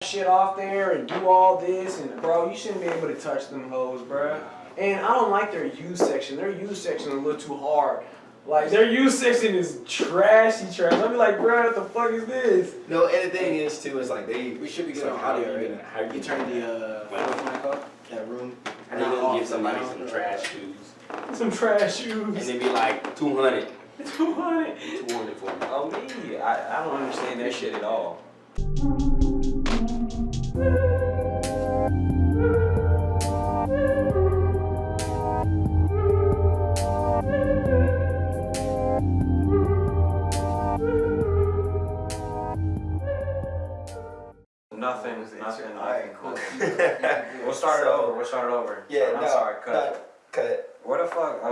shit off there and do all this, and bro, you shouldn't be able to touch them hoes, bro. And I don't like their youth section. Their youth section is a little too hard. Like, their youth section is trashy trash. I be like, bro, what the fuck is this? No, and the thing is too, is like we should be getting so audio, right? how you turn the that room. How you gonna give somebody some trash shoes? Some trash And shoes. they be like 200. 200. 200 for me. Oh, me? I don't understand that shit at all. Nothing. Alright, cool. We'll start it over. Yeah, I'm sorry, cut. Cut. Where the fuck,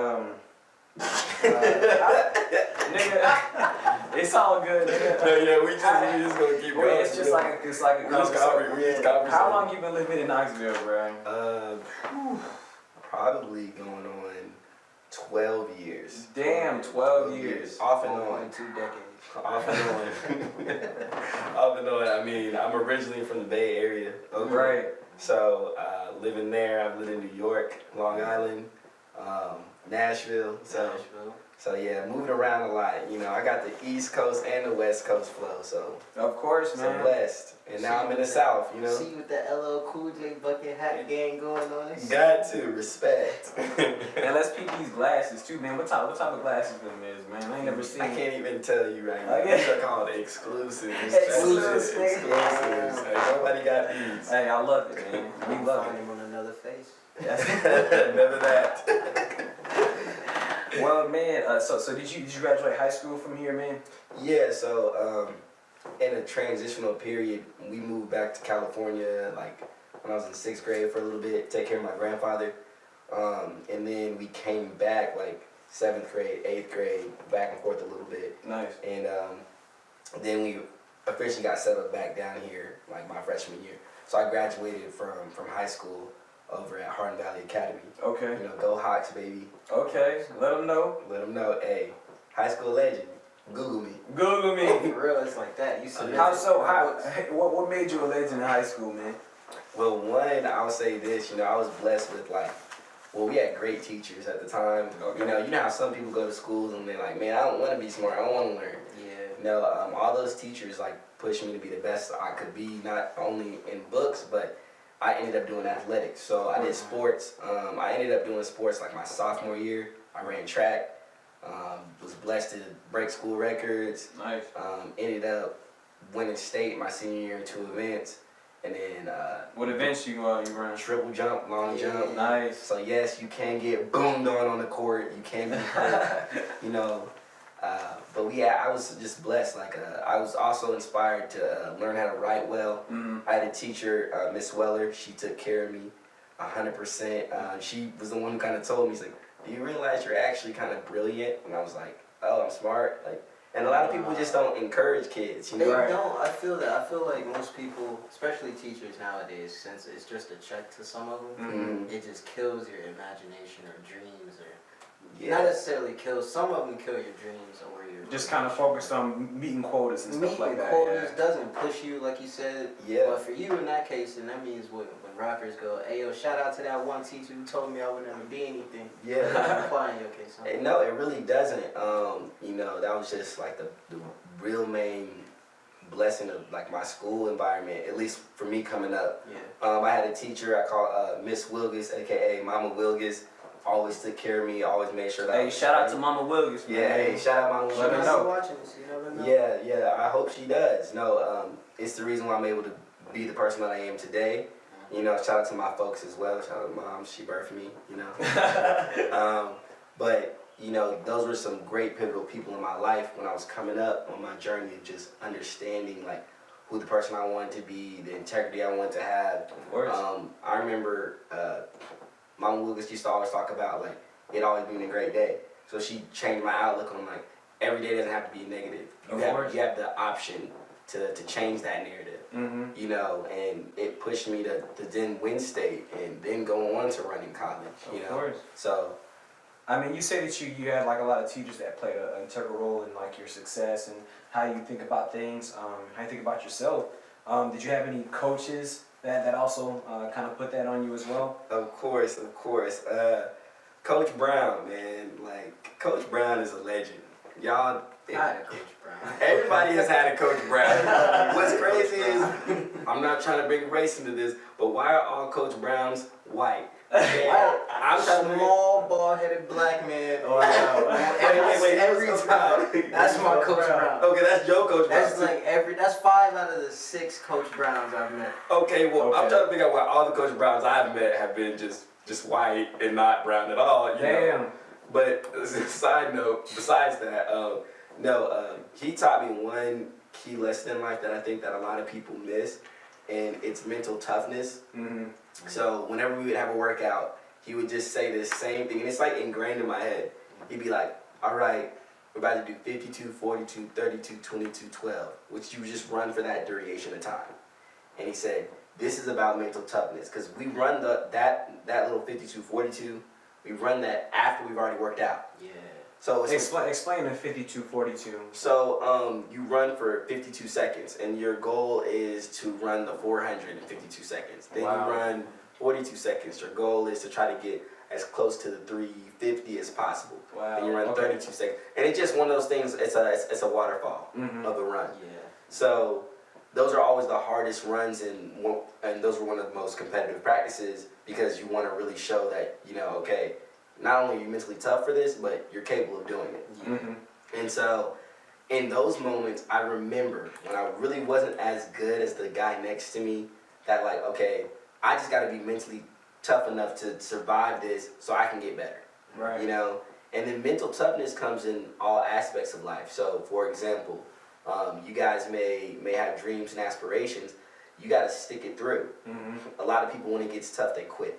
nigga, it's all good, nigga. No, yeah, we just gonna keep going. It's just like a conversation. How long you been living in Knoxville, bro? Probably going on 12 years. Damn, 12 years. Off and on. 2 decades. Off and on. Off and on. I mean, I'm originally from the Bay Area. Okay. Right. So, living there, I've lived in New York, Long Island, Nashville. So yeah, moving around a lot. You know, I got the East Coast and the West Coast flow, so. Of course, man. So blessed. And now I'm in the South, you know. See with the LL Cool J bucket hat gang going on. Got to respect. And let's peep these glasses too, man. What type of glasses them is, man? I ain't never seen. I can't even tell you right now. Okay. These are called exclusives. Exclusives. Exclusives. Like, nobody got these. Hey, I love it, man. We love Find it. him on another face. Never that. Well, man. So did you graduate high school from here, man? Yeah. So in a transitional period, we moved back to California like when I was in 6th grade for a little bit, take care of my grandfather, and then we came back like 7th grade, 8th grade, back and forth a little bit. Nice. And then we officially got settled back down here like my freshman year. So I graduated from high school over at Hardin Valley Academy. Okay. You know, go Hawks, baby. Okay. Let them know. Let them know, hey, high school legend. Google me. Google me. For real, it's like that. You submit What made you a legend in high school, man? Well, one, I'll say this, you know, I was blessed with we had great teachers at the time. Okay. You know how some people go to schools and they're like, man, I don't want to be smart, I don't want to learn. Yeah. You know, all those teachers pushed me to be the best I could be, not only in books, but I ended up doing athletics. So I did sports. I ended up doing sports like my sophomore year. I ran track. Was blessed to break school records. Nice. Ended up winning state my senior year in 2 events. And then What events you ran? triple jump, long jump. Nice. So yes, you can get boomed on the court. You can be hurt. You know. But I was just blessed. I was also inspired to learn how to write well. Mm-hmm. I had a teacher, Miss Weller. She took care of me 100%. She was the one who kind of told me, she's like, do you realize you're actually kind of brilliant? And I was like, oh, I'm smart. And a lot of people just don't encourage kids, you know? They don't. I feel that. I feel like most people, especially teachers nowadays, since it's just a check to some of them, it just kills your imagination or dreams or. Yeah. Not necessarily kills. Some of them kill your dreams or your. Just kind of focused on meeting quotas and stuff like that. Quotas doesn't push you like you said. Yeah. But for you in that case, then that means when rappers go, hey yo, shout out to that one teacher who told me I would never be anything. Yeah. Apply in your case. Huh? No, it really doesn't. You know, that was just the real main blessing of my school environment, at least for me coming up. Yeah. I had a teacher I call Miss Wilgus, aka Mama Wilgus. Always took care of me, always made sure that. Hey, shout out to Mama Wilgus. Yeah, hey, shout out Mama Wilgus. Let her know. Watching this, you never know. Yeah, I hope she does. No, it's the reason why I'm able to be the person that I am today. You know, shout out to my folks as well. Shout out to Mom, she birthed me, you know. But, you know, those were some great pivotal people in my life when I was coming up on my journey of just understanding, who the person I wanted to be, the integrity I wanted to have. Of course. I remember Mama Wilgus used to always talk about, it always being a great day. So she changed my outlook on, every day doesn't have to be negative. You have the option to change that narrative. Mm-hmm. You know, and it pushed me to then win state and then go on to running college, you know. Of course. So, I mean, you say that you had a lot of teachers that played an integral role in your success and how you think about things, how you think about yourself. Did you have any coaches that also kind of put that on you as well? Of course. Coach Brown, man, like Coach Brown is a legend. Y'all, I had a Coach Brown. everybody has had a Coach Brown. What's crazy is, I'm not trying to bring race into this, but why are all Coach Browns white? I'm trying to Small, bald-headed black man. wait, Every time. That's my Coach Brown. Okay, that's your Coach Brown. That's like that's 5 out of the 6 Coach Browns I've met. Okay, well, Okay. I'm trying to figure out why all the Coach Browns I've met have been just white and not brown at all. You know? But side note, besides that, he taught me one key lesson in life that I think that a lot of people miss, and it's mental toughness. Mm-hmm. So whenever we would have a workout, he would just say this same thing, and it's like ingrained in my head. He'd be like, all right, we're about to do 52, 42, 32, 22, 12, which you just run for that duration of time. And he said, this is about mental toughness, because we run that little 52, 42, we run that after we've already worked out. Yeah. So it's Explain the 52-42. So you run for 52 seconds, and your goal is to run the 400 in 52 seconds. Then Wow. you run 42 seconds. Your goal is to try to get as close to the 350 as possible. Wow. And you run Okay. 32 seconds, and it's just one of those things. It's a waterfall Mhm. of a run. Yeah. So those are always the hardest runs, and those were one of the most competitive practices, because you want to really show that, okay, not only are you mentally tough for this, but you're capable of doing it. Mm-hmm. And so in those moments, I remember when I really wasn't as good as the guy next to me, that like, okay, I just got to be mentally tough enough to survive this so I can get better. Right. And then mental toughness comes in all aspects of life. So for example, you guys may have dreams and aspirations. You got to stick it through. Mm-hmm. A lot of people, when it gets tough, they quit.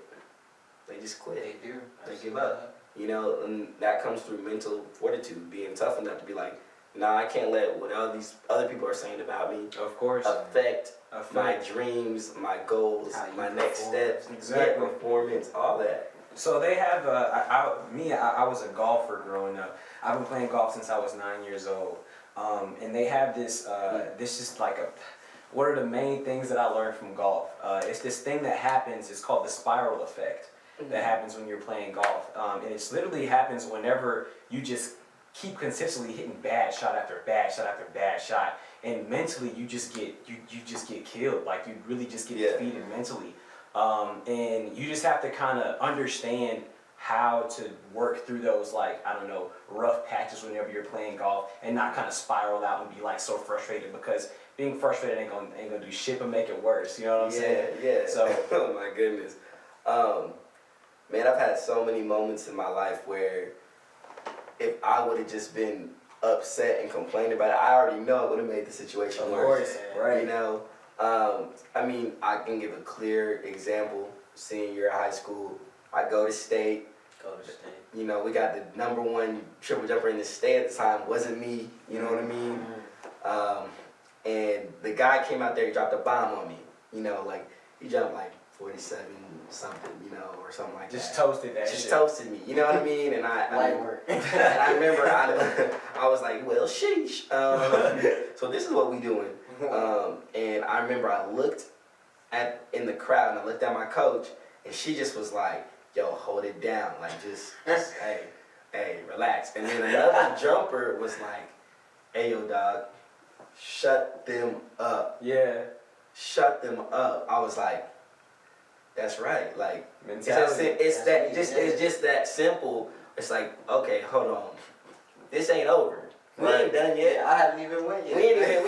They just quit. They do. They give up. And that comes through mental fortitude, being tough enough to be like, nah, I can't let what all these other people are saying about me Of course. affect my dreams, my goals, How you my next perform. steps, Exactly. performance, all that. So they have I was a golfer growing up. I've been playing golf since I was 9 years old. And they have this is like what are the main things that I learned from golf? It's this thing that happens, it's called the spiral effect, that happens when you're playing golf. And it literally happens whenever you just keep consistently hitting bad shot after bad shot after bad shot. And mentally you just get killed. Like you really just get defeated mentally. And you just have to kind of understand how to work through those, like, I don't know, rough patches whenever you're playing golf, and not kind of spiral out and be like so frustrated, because being frustrated ain't gonna do shit but make it worse. You know what I'm saying? Yeah. So Oh my goodness. Man, I've had so many moments in my life where if I would have just been upset and complained about it, I already know it would have made the situation of worse. course, right? I mean, I can give a clear example. Senior year of high school, I go to state. Go to state. We got the #1 triple jumper in the state at the time. Wasn't me. You know what I mean? And the guy came out there, he dropped a bomb on me. Like he jumped like 47 something, or something like Just that. toasted that Just shit. toasted me. You know what I mean? And Light work. and I remember I was like, well, sheesh. So this is what we doing. And I remember I looked in the crowd, and I looked at my coach, and she just was like, yo, hold it down. Like, just hey, relax. And then another jumper was like, hey, yo, dog, shut them up. Yeah. Shut them up. I was like, that's right. Like, Mentality. it's just that simple. It's like, okay, hold on. This ain't over. We ain't done yet. I haven't even went yet. We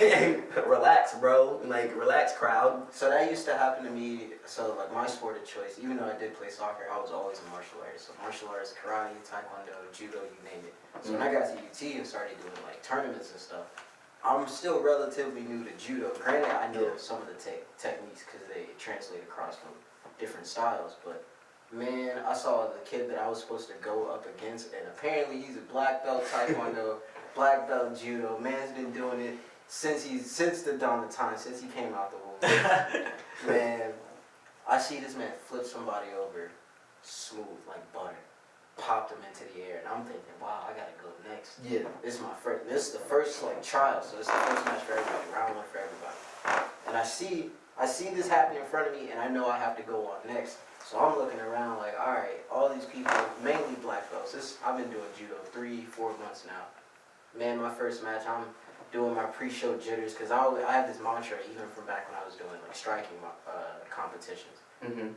ain't relax, bro. Like, relax, crowd. So that used to happen to me. So like my sport of choice, even though I did play soccer, I was always a martial artist. So martial arts, karate, taekwondo, judo, you name it. So when I got to UT and started doing like tournaments and stuff, I'm still relatively new to judo. Granted, I know some of the techniques because they translate across from different styles, but man, I saw the kid that I was supposed to go up against, and apparently he's a black belt taekwondo, black belt judo. Man's been doing it since the dawn of time, since he came out the womb. Man, I see this man flip somebody over, smooth like butter, popped him into the air, and I'm thinking, wow, I gotta go next. Yeah. This is the first like trial, so it's the first match for everybody, round 1 for everybody. and I see this happen in front of me, and I know I have to go on next. So I'm looking around like, all right, all these people, mainly black belts. I've been doing judo 3-4 months now. Man, my first match, I'm doing my pre-show jitters because I have this mantra even from back when I was doing like striking competitions. Mm-hmm.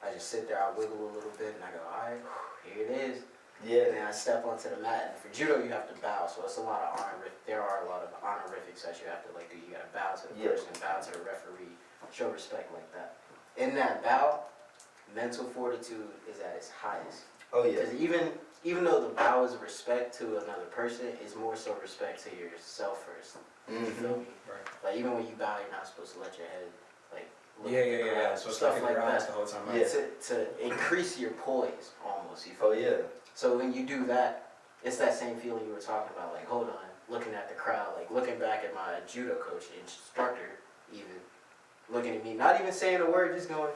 I just sit there, I wiggle a little bit, and I go, all right, here it is. Yeah. And then I step onto the mat. And for judo, you have to bow, so it's a lot of there are a lot of honorifics that you have to like do. You gotta bow to the person, bow to the referee, show respect like that. In that bow, mental fortitude is at its highest. Oh yeah. Because even though the bow is respect to another person, it's more so respect to yourself first. You feel me? Right. Like even when you bow, you're not supposed to let your head like look Yeah, at the yeah, ground, yeah. So it's stuff like your eyes that. the whole time. Yeah. To increase your poise almost. You feel Oh me? yeah. So when you do that, it's that same feeling you were talking about. Like hold on, looking at the crowd, like looking back at my judo coach, instructor, even looking at me, not even saying a word, just going.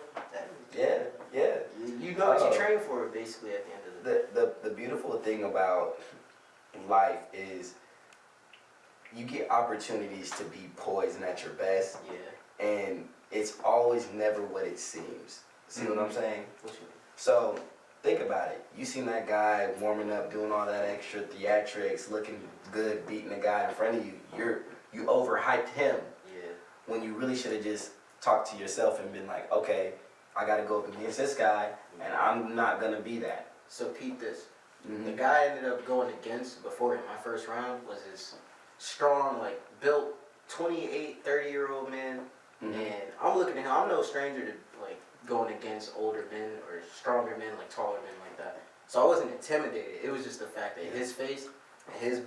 Yeah. Yeah. You know what you train for, basically, at the end of the day. The beautiful thing about life is you get opportunities to be poised and at your best, Yeah. and it's always never what it seems. See what I'm saying? What you mean? So think about it. You seen that guy warming up, doing all that extra theatrics, looking good, beating the guy in front of you. You overhyped him Yeah. when you really should have just talked to yourself and been like, okay, I got to go up against this guy, and I'm not gonna be that. So peep this. Mm-hmm. The guy I ended up going against before in my first round was this strong, like built 28, 30-year-old man. Mm-hmm. And I'm looking at him, I'm no stranger to like going against older men or stronger men, like taller men like that. So I wasn't intimidated. It was just the fact that his face and his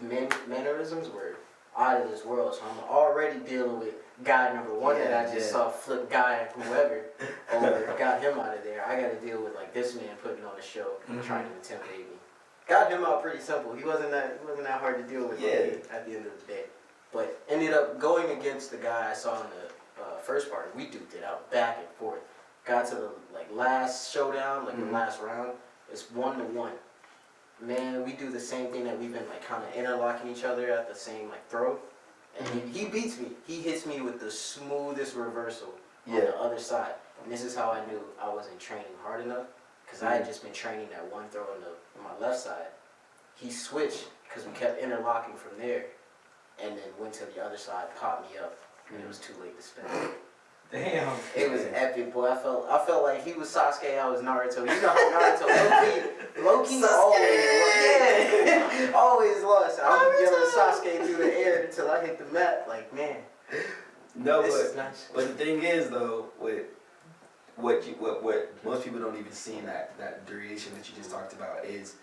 mannerisms were out of this world. So I'm already dealing with guy number one that I just saw flip guy whoever over, got him out of there. I got to deal with like this man putting on a show, trying to intimidate me. Got him out pretty simple. He wasn't that hard to deal with at the end of the day. But ended up going against the guy I saw in the first part. We duked it out back and forth. Got to the like last showdown, like the last round. It's 1-1. Man, we do the same thing that we've been like kind of interlocking each other at the same like throw. And he beats me. He hits me with the smoothest reversal on the other side. And this is how I knew I wasn't training hard enough. Because I had just been training that one throw on my left side. He switched because we kept interlocking from there. And then went to the other side, popped me up. And it was too late to spin. Damn. It was epic, boy. I felt like he was Sasuke, I was Naruto. You know how Naruto, low-key always lost. I'm yelling Sasuke through the air until I hit the mat. Like, man, No, this is nice. but the thing is though, with what most people don't even see in that duration that you just talked about is,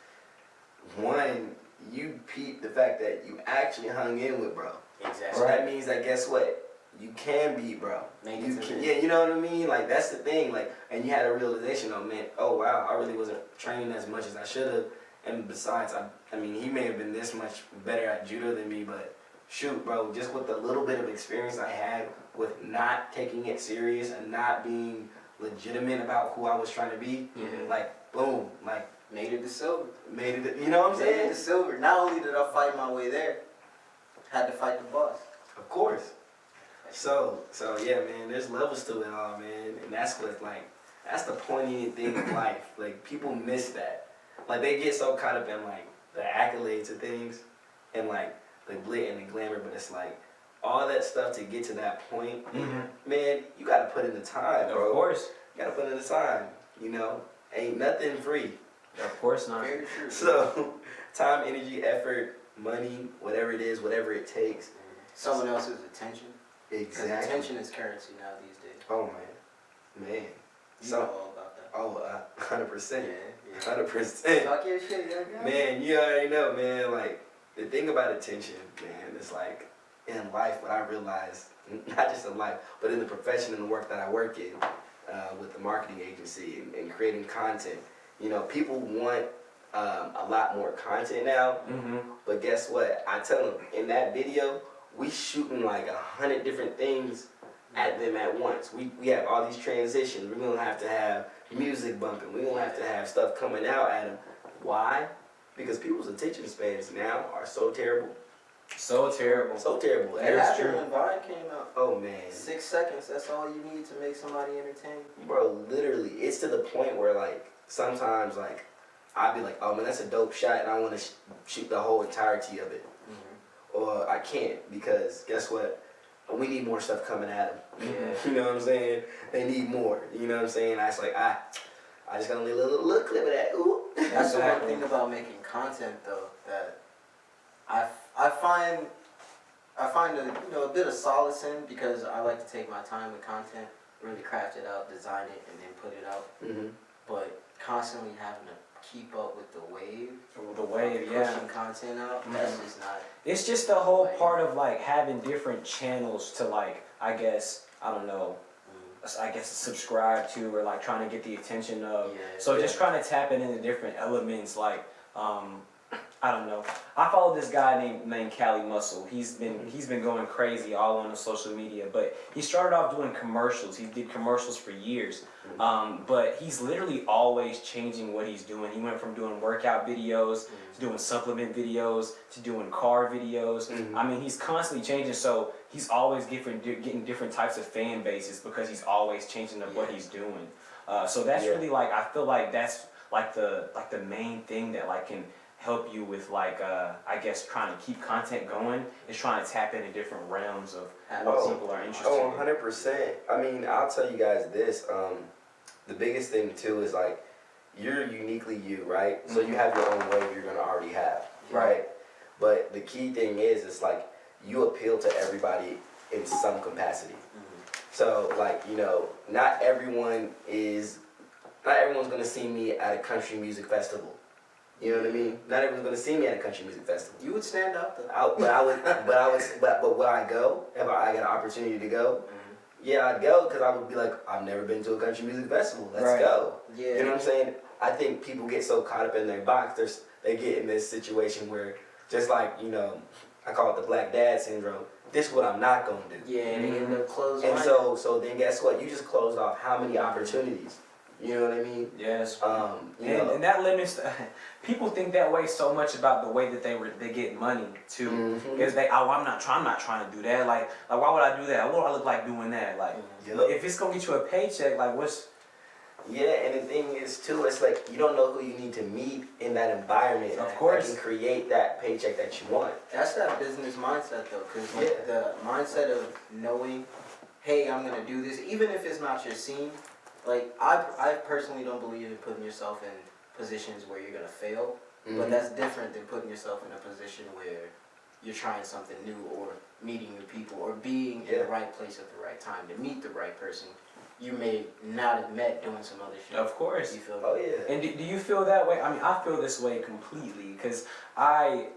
one, you peep the fact that you actually hung in with bro. Exactly. So that means that guess what? You can beat bro. Make You it to can, the- yeah, you know what I mean? Like that's the thing. Like, and you had a realization of, man, oh wow, I really wasn't training as much as I should have. And besides, I mean, he may have been this much better at judo than me, but shoot, bro, just with the little bit of experience I had with not taking it serious and not being legitimate about who I was trying to be, like boom, like Made it to silver. made it. You know what I'm Made it saying? to silver. Not only did I fight my way there, had to fight the boss. Of course. So yeah, man. There's levels to it all, man, and that's what that's the poignant thing in life. Like people miss that. Like they get so caught up in like the accolades of things, and like the glit and the glamour, but it's like all that stuff to get to that point. Man, you gotta put in the time, bro. Of course. You gotta put in the time. You know, ain't nothing free. Of course not. Very true. So time, energy, effort, money, whatever it is, whatever it takes. Someone else's attention. Because Exactly. attention is currency now these days. Oh man. You know all about that. Oh, 100%. Yeah. 100%. Talk your shit, young guy. Man, you already know, man. Like the thing about attention, man, is like in life. What I realized, not just in life, but in the profession and the work that I work in, with the marketing agency and creating content. You know, people want a lot more content now. But guess what? I tell them in that video, we shooting like 100 different things at them at once. We have all these transitions. We're gonna have to have music bumping. We're gonna have to have stuff coming out at them. Why? Because people's attention spans now are so terrible. So terrible. So terrible. It And it's happened true. when Vine came out. Oh man, 6 seconds, that's all you need to make somebody entertained. bro, literally, it's to the point where like sometimes like I'd be like, oh man, that's a dope shot, and I want to shoot the whole entirety of it, or I can't because guess what? We need more stuff coming at them. Yeah. You know what I'm saying? They need more. You know what I'm saying? I was like, I just got a little clip of that. Ooh. That's the one thing about making content though, that I find a bit of solace in, because I like to take my time with content, really craft it out, design it, and then put it out. Mm-hmm. But constantly having to keep up with the wave, Yeah. pushing content out, that's just not. It's just the whole part of like having different channels to like, I guess, I don't know, I guess subscribe to, or like trying to get the attention of. Yeah. So just trying to tap it into different elements, like I don't know. I follow this guy named Cali Muscle. He's been going crazy all on the social media, but he started off doing commercials. He did commercials for years, but he's literally always changing what he's doing. He went from doing workout videos to doing supplement videos to doing car videos. I mean, he's constantly changing. So he's always getting different types of fan bases because he's always changing up what he's doing. So that's really like, I feel like that's like the main thing that like can help you with like I guess trying to keep content going, is trying to tap into different realms of what people are interested in. 100%. I mean, I'll tell you guys this. The biggest thing too is like you're uniquely you, right? So you have your own wave you're gonna already have, right? But the key thing is, it's like you appeal to everybody in some capacity. So like, you know, not everyone's gonna see me at a country music festival. You know what I mean? Not everyone's gonna see me at a country music festival. You would stand up though. But would I go? If I got an opportunity to go, yeah, I'd go, because I would be like, I've never been to a country music festival. Let's go. Yeah. You know what I'm saying? I think people get so caught up in their box. They get in this situation where, just like, you know, I call it the black dad syndrome. This is what I'm not gonna do. Yeah, and they end up closed. And so then guess what? You just closed off how many opportunities? You know what I mean? Yes. And that limits. People think that way so much about the way that they get money too. Because I'm not trying to do that. Like why would I do that? What do I look like doing that? Like if it's gonna get you a paycheck, like what's? Yeah, and the thing is too, it's like you don't know who you need to meet in that environment. Of course. That can create that paycheck that you want. That's that business mindset though, because the mindset of knowing, hey, I'm gonna do this, even if it's not your scene. Like I personally don't believe in putting yourself in positions where you're gonna fail, but that's different than putting yourself in a position where you're trying something new, or meeting new people, or being in the right place at the right time to meet the right person you may not have met doing some other shit. Of course. You feel me? Oh yeah. And do you feel that way? I mean, I feel this way completely, because I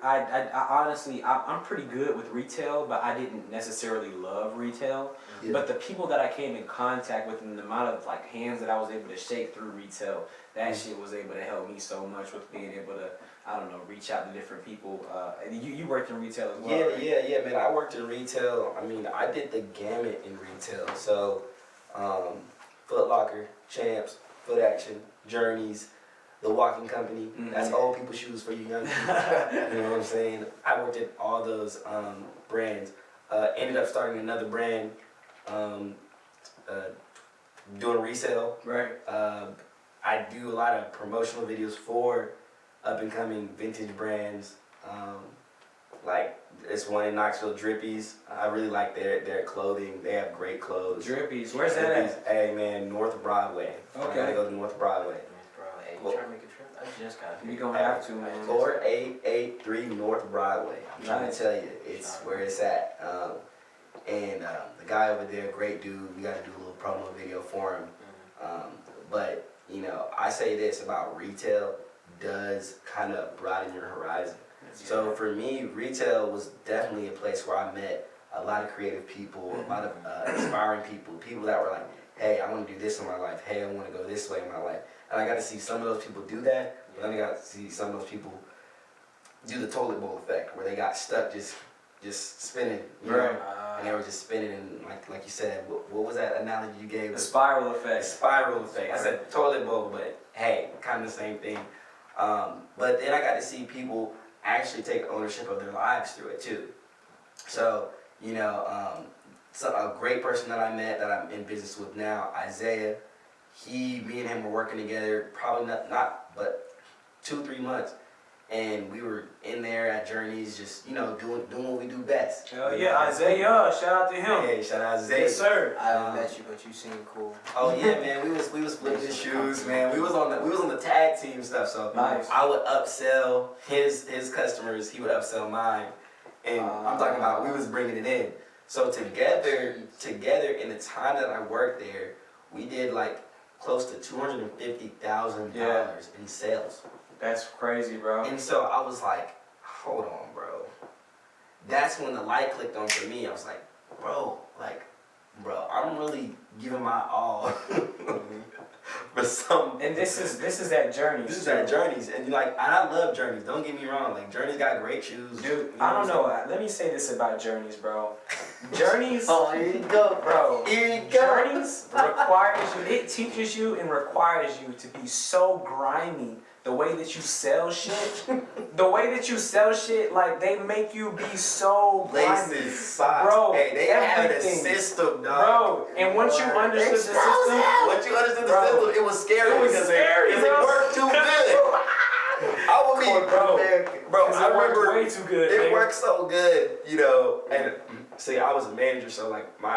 honestly, I'm pretty good with retail, but I didn't necessarily love retail. Yeah. But the people that I came in contact with, and the amount of like hands that I was able to shake through retail, that shit was able to help me so much with being able to, I don't know, reach out to different people. You worked in retail as well, right? Yeah, man. I worked in retail. I mean, I did the gamut in retail. So, Foot Locker, Champs, Foot Action, Journeys, The Walking Company. That's old people shoes for you young people. You know what I'm saying? I worked at all those brands. Ended up starting another brand, doing resale. Right. I do a lot of promotional videos for up and coming vintage brands. Like this one in Knoxville, Drippies. I really like their clothing. They have great clothes. Drippies. Where's that at? Hey man, North Broadway. Okay. I gotta go to North Broadway. Bro, hey, you trying to make a trip? I just got We gonna have to, man. 4883 North Broadway. I'm trying to tell you, it's where it's at. And the guy over there, great dude. We got to do a little promo video for him. But you know, I say this about retail does kind of broaden your horizon. So for me, retail was definitely a place where I met a lot of creative people, a lot of inspiring people, people that were like, hey, I want to do this in my life. Hey, I want to go this way in my life. And I got to see some of those people do that, but then I got to see some of those people do the toilet bowl effect, where they got stuck just spinning, you know? And they were just spinning, and like you said, what was that analogy you gave? The spiral effect. The spiral effect. I said toilet bowl, but hey, kind of the same thing. But then I got to see people actually take ownership of their lives through it too. So, you know, so a great person that I met that I'm in business with now, Isaiah, me and him were working together probably not but 2-3 months. And we were in there at Journeys, just, you know, doing what we do best. Hell yeah, Isaiah, shout out to him. Hey, shout out to Isaiah. Yes, sir. I haven't met you, but you seem cool. Oh yeah, man, we was flipping shoes, man. We was on the tag team stuff, so Nice. I would upsell his customers, he would upsell mine, and I'm talking about we was bringing it in. So together in the time that I worked there, we did like close to $250,000 in sales. That's crazy, bro. And so I was like, hold on, bro. That's when the light clicked on for me. I was like, bro, I'm really giving my all for some. And this is that Journeys. This is that Journeys, and I love Journeys. Don't get me wrong. Like Journeys got great shoes. Dude, I don't know. Let me say this about Journeys, bro. Journeys. Oh, here you go, Bro. Here you go. Journeys requires you. It teaches you and requires you to be so grimy. The way that you sell shit, like they make you be so grimy. Laces, socks, bro. Hey, they have a everything. system, dog. Bro, and once you understood the system, it was scary. It was because scary, because bro. it worked too good. I would be, bro. I remember way too good. it man. worked so good, you know. And see, I was a manager, so like my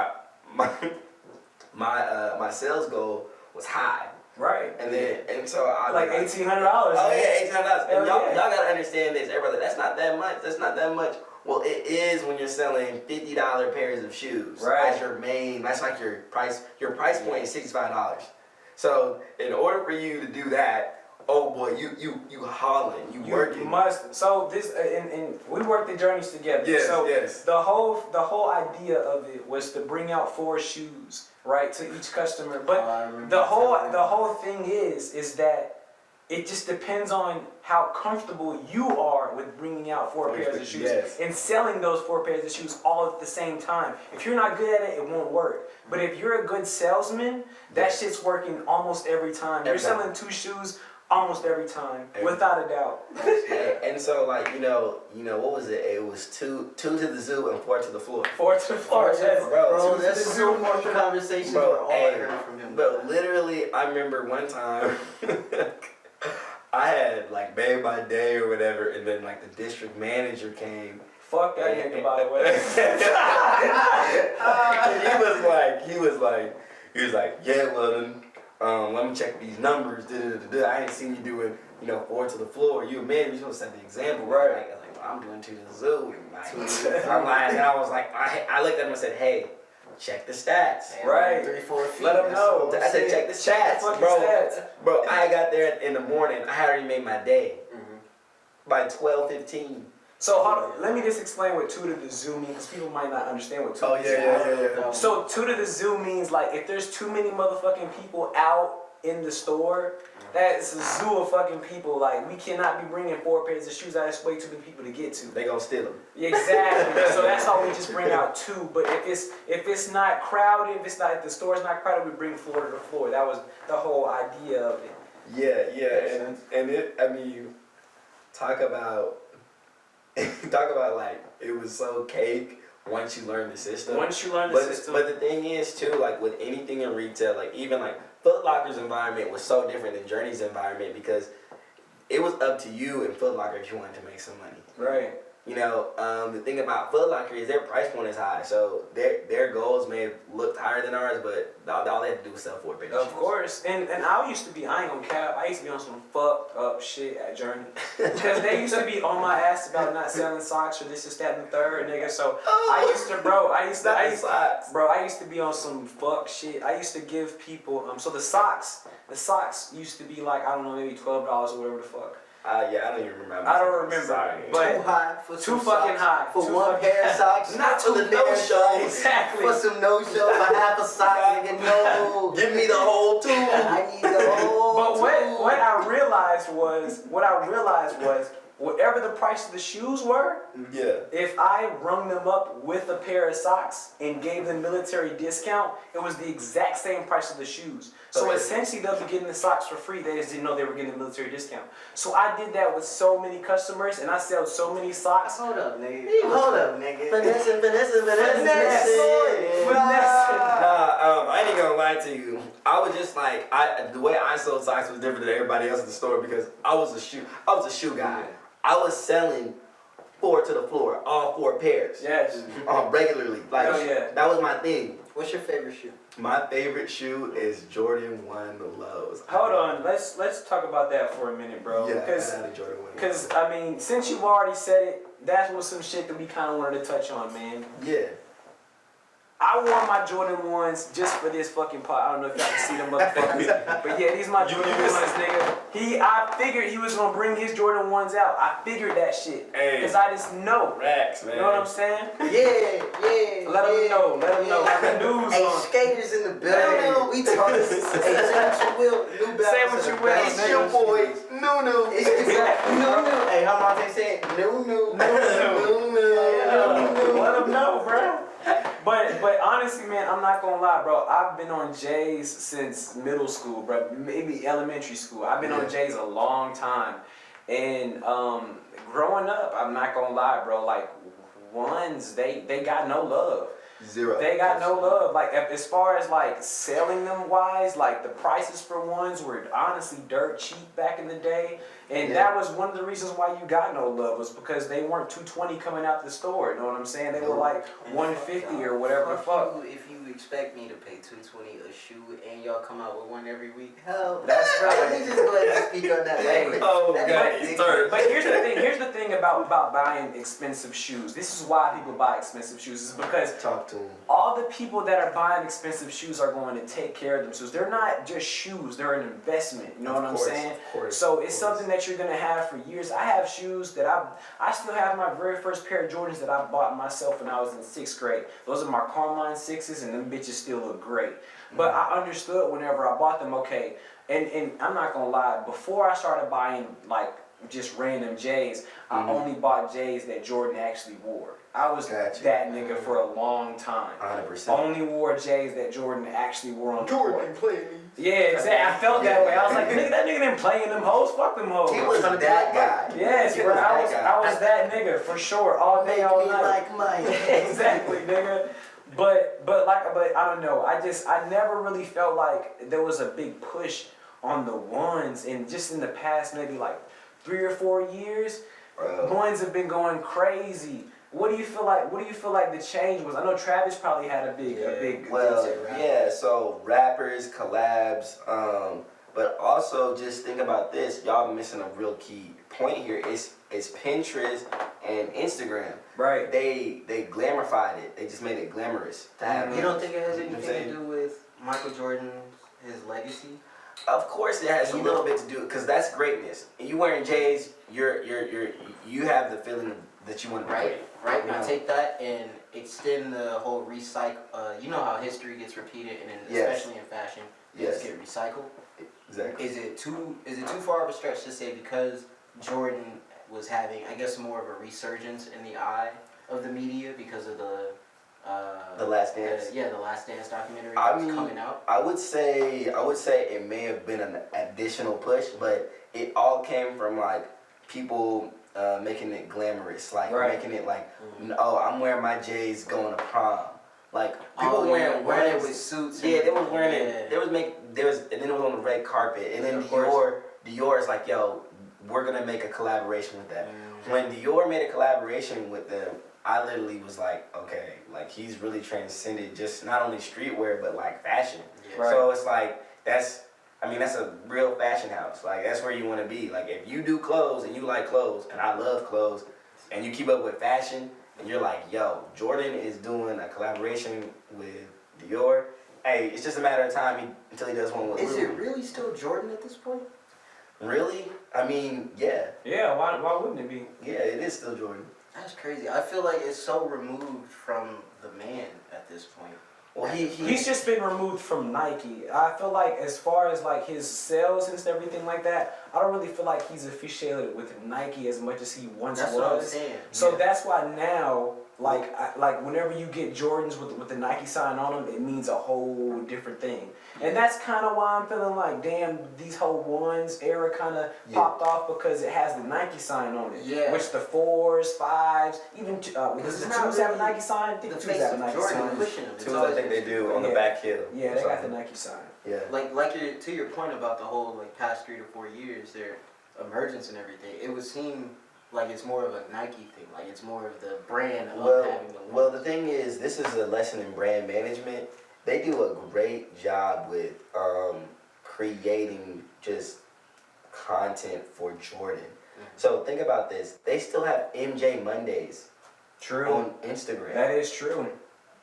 sales goal was high. Right. And so I like $1,800. Oh yeah, $1,800. And y'all yeah. gotta understand this, everybody. That's not that much. That's not that much. Well, it is when you're selling $50 pairs of shoes. Right. As your main. That's like your price. Your price point is $65. So in order for you to do that, oh boy, you hauling, you working. You must. So this and we worked the Journeys together. Yes, so yes. The whole idea of it was to bring out 4 shoes, right, to each customer. But the whole thing is that it just depends on how comfortable you are with bringing out 4 pairs of shoes Yes. and selling those 4 pairs of shoes all at the same time. If you're not good at it, it won't work. But if you're a good salesman, that shit's working almost every time. You're selling 2 shoes almost every time, without a doubt. And so like you know what was it? It was two to the zoo and 4 to the floor. 4 to the floor, yes. Bro, that's so much conversations were all I heard from him. But literally, I remember one time I had like made my day or whatever, and then like the district manager came. Fuck that nigga, by the way. And he was like, yeah, well then, let me check these numbers. I ain't seen you doing, 4 to the floor. You a man, you're supposed to set the example, right? I was like, well, I'm doing 2 to the zoo. I'm like, and I was like, I looked at him and said, hey, check the stats. Right. 3-4 feet. Let them know. I said, check the stats, bro. I got there in the morning. I had already made my day by 12:15. So hold on, let me just explain what 2 to the zoo means, because people might not understand what 2 to the zoo means. yeah. So 2 to the zoo means like if there's too many motherfucking people out in the store, that's a zoo of fucking people. Like we cannot be bringing 4 pairs of shoes. That's way too many people to get to. They gonna steal them. Exactly. So that's why we just bring out 2. But if it's not crowded, if the store's not crowded, we bring floor to the floor. That was the whole idea of it. Yeah, and it. I mean, talk about like it was so cake once you learn the system. Once you learn the system. But the thing is too, like with anything in retail, like even like Foot Locker's environment was so different than Journey's environment because it was up to you in Foot Locker if you wanted to make some money. Right. The thing about Foot Locker is their price point is high, so their goals may have looked higher than ours, but all they had to do was sell 4 pairs. Of course, and I used to be, I ain't gonna cap, I used to be on some fucked up shit at Journey. Because they used to be on my ass about not selling socks or this, that, and the third, nigga. So I used to be on some fuck shit. I used to give people, so the socks used to be like, I don't know, maybe $12 or whatever the fuck. Yeah, I don't even remember. I don't remember. Sorry. But too high for too some fucking socks, high. For too 1 pair of socks. Not for to the no-show. Exactly. For some no-show. For half a sock, nigga, no. Give me the whole 2. I need the whole But two. what I realized was, whatever the price of the shoes were, Yeah. if I rung them up with a pair of socks and gave them military discount, it was the exact same price of the shoes. So essentially, they'll be getting the socks for free. They just didn't know they were getting a military discount. So I did that with so many customers, and I sell so many socks. Hold up, nigga. Finesse. I ain't gonna lie to you. I was just like, the way I sold socks was different than everybody else in the store because I was a shoe guy. I was selling 4 to the floor, all 4 pairs. Yes. Regularly. Like, that was my thing. What's your favorite shoe? My favorite shoe is Jordan 1 Lows. Hold on, let's talk about that for a minute, bro. Yeah, I had a Jordan 1. Because I mean, since you've already said it, that was some shit that we kind of wanted to touch on, man. Yeah. I wore my Jordan 1s just for this fucking pot. I don't know if y'all can see them motherfuckers. But yeah, these my Jordan 1s, nigga. I figured he was gonna bring his Jordan 1s out. I figured that shit. Because I just know. Racks, man. You know what I'm saying? Yeah. Let them know. Got the news Hey, on. skaters in the building. We talking. Hey, say what you will. New balance. Say what you will. It's your boy. No. Exactly. No. Hey, how Monte say? No. Let them know, bro. But honestly, man, I'm not gonna lie, bro. I've been on J's since middle school, bro. Maybe elementary school. I've been on J's a long time, and growing up, I'm not gonna lie, bro. Like 1s, they got no love. Zero. They got no love. Like as far as like selling them wise, like the prices for 1s were honestly dirt cheap back in the day. And that was one of the reasons why you got no love was because they weren't $220 coming out the store. You know what I'm saying? They were like $150 or whatever the fuck. If you expect me to pay $220 a shoe and y'all come out with one every week, hell, That's right. Let me just go ahead and speak on that. But here's the thing about buying expensive shoes. This is why people buy expensive shoes. Is because Talk to them. all the people that are buying expensive shoes are going to take care of them. So they're not just shoes, they're an investment. You know what I'm saying? Of course. So it's something that you're gonna have for years. I have shoes that I still have my very first pair of Jordans that I bought myself when I was in 6th grade. Those are my Carmine 6s and them bitches still look great. But I understood whenever I bought them, okay, and I'm not gonna lie, before I started buying like just random J's, I only bought J's that Jordan actually wore. I was that nigga for a long time. 100%. Only wore J's that Jordan actually wore on the court. play me. Yeah, exactly. I felt that way. I was like, nigga, that nigga didn't play in them hoes. Fuck them hoes. He was that guy. Yes, bro. I was that nigga for sure. All day, all night. Like mine. Exactly, nigga. But I don't know. I never really felt like there was a big push on the 1s, and just in the past maybe like 3 or 4 years, 1s have been going crazy. What do you feel like the change was? I know Travis probably had a big. So rappers, collabs, but also just think about this. Y'all missing a real key point here. It's Pinterest and Instagram. Right. They glorified it. They just made it glamorous to have. You don't think it has anything to do with Michael Jordan, his legacy? Of course, it has a little bit to do because that's greatness. And you wearing J's, you have the feeling that you want to be great. Right. Now take that and extend the whole recycle. You know how history gets repeated, and especially in fashion, things get recycled. Exactly. Is it too far of a stretch to say because Jordan was having, I guess, more of a resurgence in the eye of the media because of the Last Dance? the Last Dance documentary coming out? I would say it may have been an additional push, but it all came from like people making it glamorous, like making it like, oh, I'm wearing my J's going to prom. Like people wearing it with suits. Yeah, they was wearing it. And then it was on the red carpet, and then Dior is like, yo, we're gonna make a collaboration with that. When Dior made a collaboration with them, I literally was like, okay, like he's really transcended just not only streetwear but like fashion. Right. So it's like that's a real fashion house. Like that's where you want to be. Like if you do clothes and you like clothes, and I love clothes, and you keep up with fashion, and you're like, yo, Jordan is doing a collaboration with Dior. Hey, it's just a matter of time until he does one with. Is it really still Jordan at this point? Really? I mean, yeah. Yeah. Why wouldn't it be? Yeah, it is still Jordan. That's crazy. I feel like it's so removed from the man at this point. Well, he's just been removed from Nike. I feel like as far as like his sales and everything like that, I don't really feel like he's affiliated with Nike as much as he once was. That's what I'm saying. So that's why now like whenever you get Jordans with the Nike sign on them, it means a whole different thing. And that's kind of why I'm feeling like, damn, these whole ones era kind of popped off because it has the Nike sign on it. Yeah. Which the 4s, 5s, even does the 2s have a Nike sign? I think the the 2s face have a of Nike Jordan sign. pushing them. Twos, I think they do on the back heel. Yeah, they got the Nike sign. Yeah. To your point about the whole like past 3 to 4 years, their emergence and everything, it would seem like it's more of a Nike thing, like it's more of the brand of having the Well, the thing is, this is a lesson in brand management. They do a great job with creating just content for Jordan. So think about this. They still have MJ Mondays on Instagram. That is true.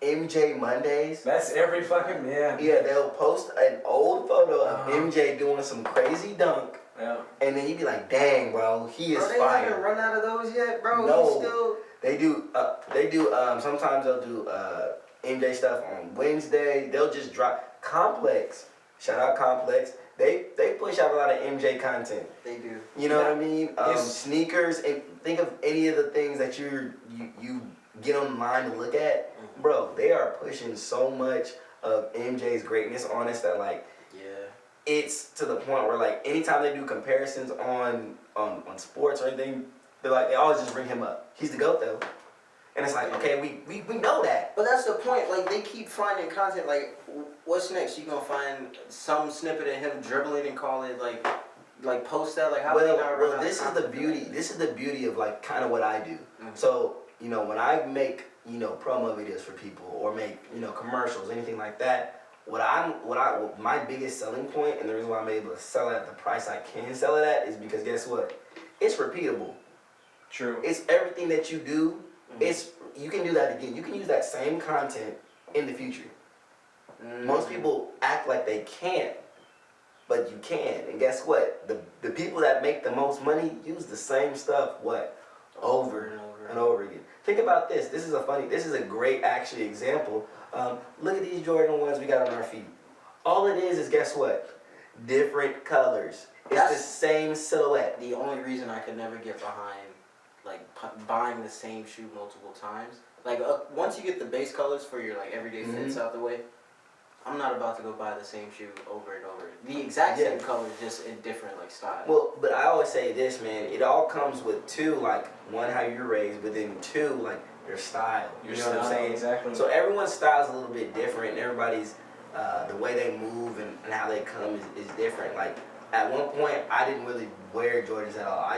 MJ Mondays. That's every fucking, Yeah, they'll post an old photo of MJ doing some crazy dunk. Yeah. And then you'd be like, dang, bro, he is they fire. haven't run out of those yet, bro. No. He's still... They do, sometimes they'll do MJ stuff on Wednesday. They'll just drop Complex. Shout out Complex. They push out a lot of MJ content. They do. You know what I mean? Sneakers, and think of any of the things that you get online to look at. Bro, they are pushing so much of MJ's greatness on us that like, it's to the point where like anytime they do comparisons on sports or anything, they always just bring him up. He's the GOAT though. And it's like, okay, we know that. But that's the point. Like, they keep finding content. Like, what's next? You gonna find some snippet of him dribbling and call it like post that? Like, how do they not run out of this is the beauty. This is the beauty of like kind of what I do. So when I make promo videos for people or make commercials, anything like that. My biggest selling point and the reason why I'm able to sell it at the price I can sell it at is because guess what? It's repeatable. True. It's everything that you do. You can do that again. You can use that same content in the future. Most people act like they can't, but you can. And guess what? The people that make the most money use the same stuff over and over again. Think about this. This is a great actually example. Look at these Jordan ones we got on our feet. All it is guess what? Different colors. It's the same silhouette. The only reason I could never get behind like buying the same shoe multiple times, like once you get the base colors for your like everyday fits out the way, I'm not about to go buy the same shoe over and over. The exact same color, just in different like styles. Well, but I always say this, man. It all comes with two, like one, how you're raised, but then two, like your style. You know what I'm saying? Exactly. So everyone's style is a little bit different, and everybody's the way they move and how they come is different. Like at one point, I didn't really wear Jordans at all.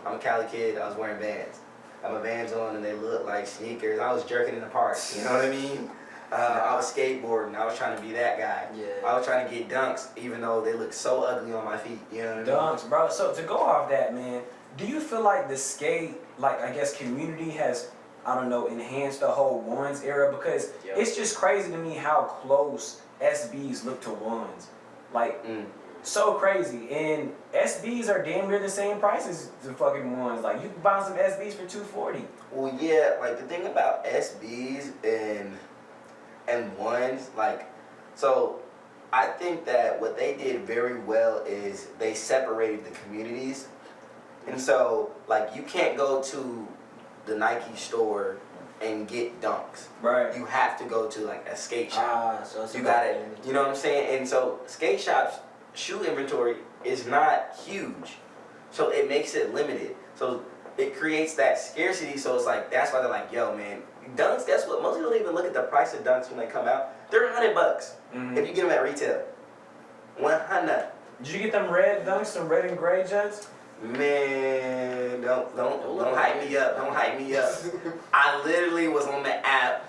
I'm a Cali kid. I was wearing Vans. I had my Vans on, and they looked like sneakers. I was jerking in the park. You know what I mean? I was skateboarding. I was trying to be that guy. Yeah. I was trying to get dunks, even though they look so ugly on my feet. You know what I mean? Dunks, bro. So to go off that, man, do you feel like the skate, like I guess community has, I don't know, enhanced the whole ones era? Because it's just crazy to me how close SBs look to ones. Like, so crazy. And SBs are damn near the same price as the fucking ones. Like, you can buy some SBs for $240. Well, yeah, like the thing about SBs and ones, like, so I think that what they did very well is they separated the communities. And so, like, you can't go to the Nike store and get dunks. Right. You have to go to, like, a skate shop. So it's you got it. You know what I'm saying? And so, skate shops' shoe inventory is not huge. So, it makes it limited. So, it creates that scarcity. So, it's like, that's why they're like, yo, man, dunks, guess what? Most people don't even look at the price of dunks when they come out. They're $100 if you get them at retail. 100. Did you get them red dunks, some red and gray Jets? Man, don't hype me up. Don't hype me up. I literally was on the app.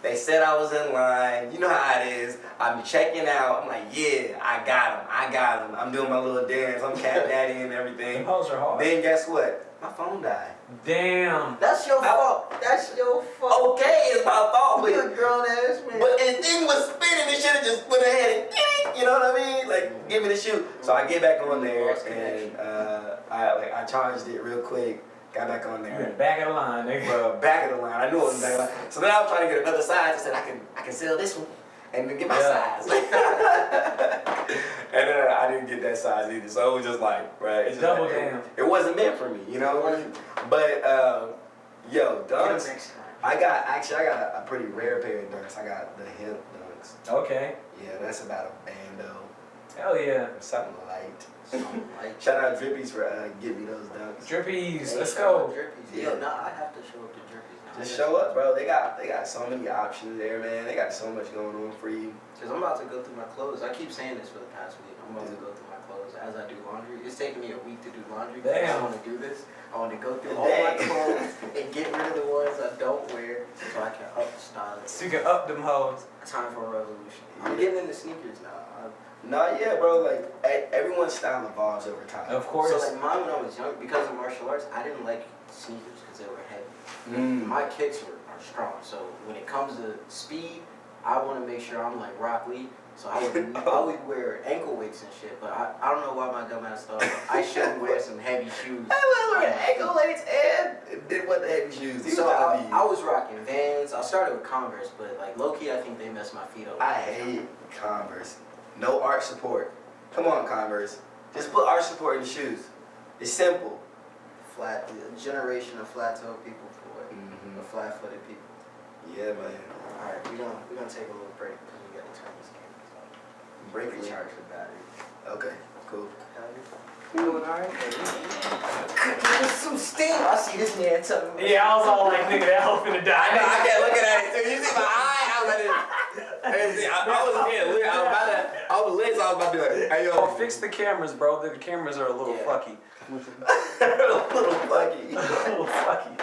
They said I was in line. You know how it is. I'm checking out. I'm like, yeah, I got them. I'm doing my little dance. I'm cat daddy and everything. Those are hard. Then guess what? My phone died. Damn. That's your fault. That's your fault. Okay, it's my fault, but You're a grown ass man. But the thing was spinning. It should have just went ahead and, you know what I mean? Like, give me the shoe. So I get back on there and I charged it real quick. Got back on there. You're in the back of the line, nigga. Well, back of the line. I knew it was back of the line. So then I was trying to get another size. I said I can sell this one and then get my size. And then I didn't get that size either. So it was just like, right? It's just Double like, down. It wasn't meant for me, you know? But yo, dunks. I got a pretty rare pair of dunks. I got the hip dunks. Okay. Yeah, that's about a bando. Hell yeah. Something light. Something like Shout out Drippies for giving me those dunks. Drippies, let's shout out go. Drippies. Yeah. Yo, nah, I have to show up to Drippies now. Just show up, bro. They got so many options there, man. They got so much going on for you. Cause I'm about to go through my clothes. I keep saying this for the past week. I'm about to go through my clothes as I do laundry. It's taking me a week to do laundry. Because I want to do this. I want to go through all my clothes and get rid of the ones I don't wear so I can up the style. So you can up them hoes. Time for a revolution. I'm getting into sneakers now. Nah, yeah, bro. Like everyone's style evolves over time. Of course. So like mine when I was young, because of martial arts, I didn't like sneakers because they were heavy. My kicks are strong. So when it comes to speed, I want to make sure I'm like Rock Lee. So I would wear ankle weights and shit, but I don't know why my dumb ass thought I shouldn't wear some heavy shoes. I was wearing ankle weights and didn't want the heavy shoes. So I was rocking Vans. I started with Converse, but like low key, I think they messed my feet up. I hate Converse. No arch support. Come on, Converse. Just put arch support in the shoes. It's simple. Flat, a generation of flat-toed people for the flat-footed people. Yeah, man. All right, we're gonna take a little break because we gotta turn this camera off. Break Recharge the battery. Okay, cool. You doing alright? Give us some steam. I see this man telling me. Yeah, I was all like, nigga, that hoe finna die. I kept looking at it too. You see my eye? I was about to be like, hey, yo. Oh, fix the cameras, bro. The cameras are a little fucky. a little fucky. A little fucky.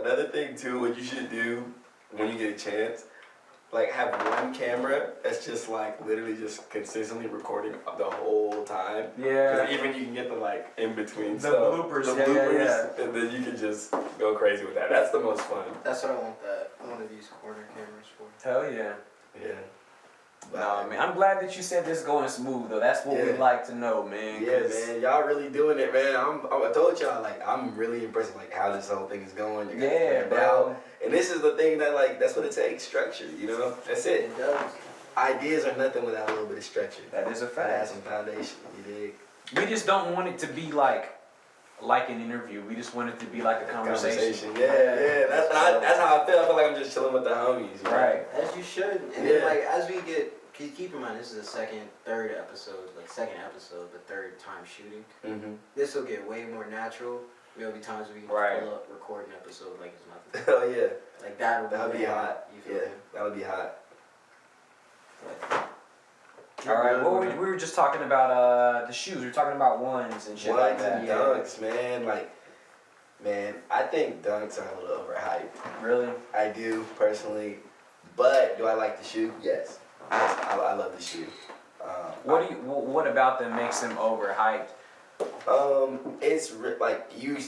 Another thing too, what you should do when you get a chance, like have one camera that's just like literally just consistently recording the whole time. Yeah. Because even you can get the like in between The stuff. bloopers. The Yeah, bloopers, and then you can just go crazy with that. That's the most fun. That's what I want one of these corner cameras for. Hell yeah. Yeah. Nah, man, I'm glad that you said this going smooth though. That's what we like to know, man. Yeah, man, y'all really doing it, man. I told y'all, like, I'm really impressed with like how this whole thing is going. You got bro. And this is the thing that like that's what it takes, structure. You know, that's it. It does. Ideas are nothing without a little bit of structure. That is a Gotta have fact. some foundation. You dig? We just don't want it to be like an interview. We just want it to be like a conversation. Yeah. That's how I feel. I feel like I'm just chilling with the homies. You know? Right. As you should. And then like as we get, keep in mind this is the third episode, but third time shooting. Mm-hmm. This will get way more natural. There'll be times we can pull up, record an episode like it's nothing. Hell yeah. Like That'd be hot. You feel me? That would be hot. All right. Well, we were just talking about the shoes. We were talking about ones and shit like that. And dunks, man. Like, man, I think dunks are a little overhyped. Really? I do personally, but do I like the shoe? Yes. I love the shoe. What about them makes them overhyped? It's like you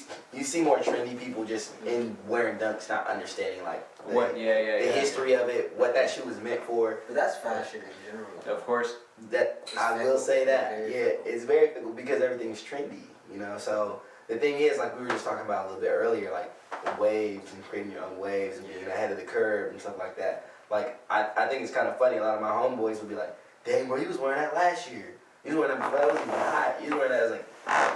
see more trendy people just in wearing dunks, not understanding like the history of it, what that shoe was meant for. But that's fashion in general. Of course. I will say that. It's very fickle because everything's trendy, you know. So the thing is, like we were just talking about a little bit earlier, like the waves and creating your own waves and being ahead of the curve and stuff like that. Like I think it's kind of funny. A lot of my homeboys would be like, "Dang, bro, you was wearing that last year. You was wearing that before that was even hot. You was wearing that." I was like,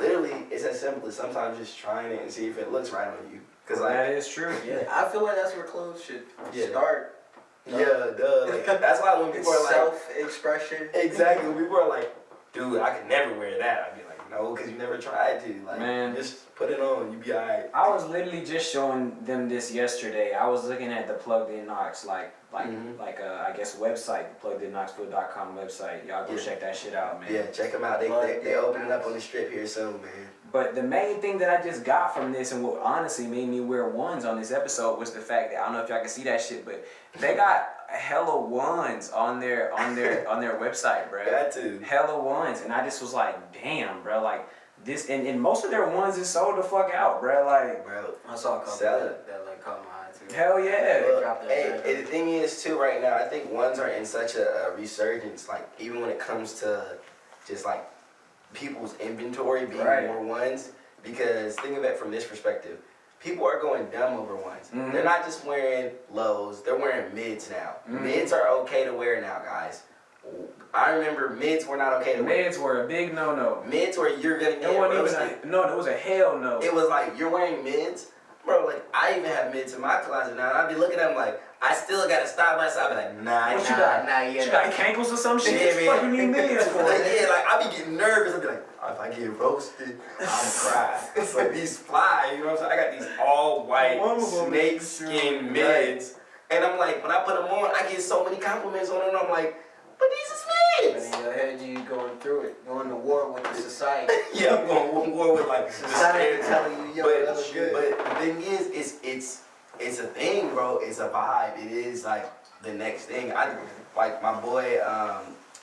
literally, it's as simple as sometimes just trying it and see if it looks right on you. Cause like that is true. Yeah, I feel like that's where clothes should start. Yeah, duh. Like, that's why when people are like self-expression. Exactly. When people are like, "Dude, I could never wear that." I'd be like, "No, because you never tried to." Like, man, just put it on. You be alright. I was literally just showing them this yesterday. I was looking at the Plugged In Knox, I guess website, pluggedinnoxville.com website. Y'all go check that shit out, man. Yeah, check them out. They opening up on the strip here soon, man. But the main thing that I just got from this and what honestly made me wear ones on this episode was the fact that I don't know if y'all can see that shit, but they got hella ones on their website, bro. Got to. Hella ones, and I just was like, damn, bro, like this, and most of their ones is sold the fuck out, bro. Like, bro, I saw a couple that like caught my eye too. Hell yeah. Look, hey, the thing is too, right now, I think ones are in such a resurgence. Like even when it comes to just like people's inventory being more ones, because think of it from this perspective. People are going dumb over ones. Mm-hmm. They're not just wearing lows, they're wearing mids now. Mm-hmm. Mids are okay to wear now, guys. I remember mids were not okay to wear. Mids were a big no-no. Mids were you're gonna get roasted. It was a hell no. It was like, you're wearing mids? Bro, like, I even have mids in my closet now, and I be looking at them like, I still gotta stop myself. I be like, nah, What you got? You got cankles or some shit? Yeah, What the fuck you need mids for? Like, yeah, like, I be getting nervous. I be like, oh, if I get roasted, I'm cry. It's like these fly, you know what I'm saying? I got these all white snake skin mids, and I'm like, when I put them on, I get so many compliments on them, and I'm like, but these is mids. And in your head, you going through it, going to war with the society. Yeah, I'm going to war with like Society telling you, yo, that was good. But the thing is, it's a thing, bro. It's a vibe. It is like the next thing. I like my boy.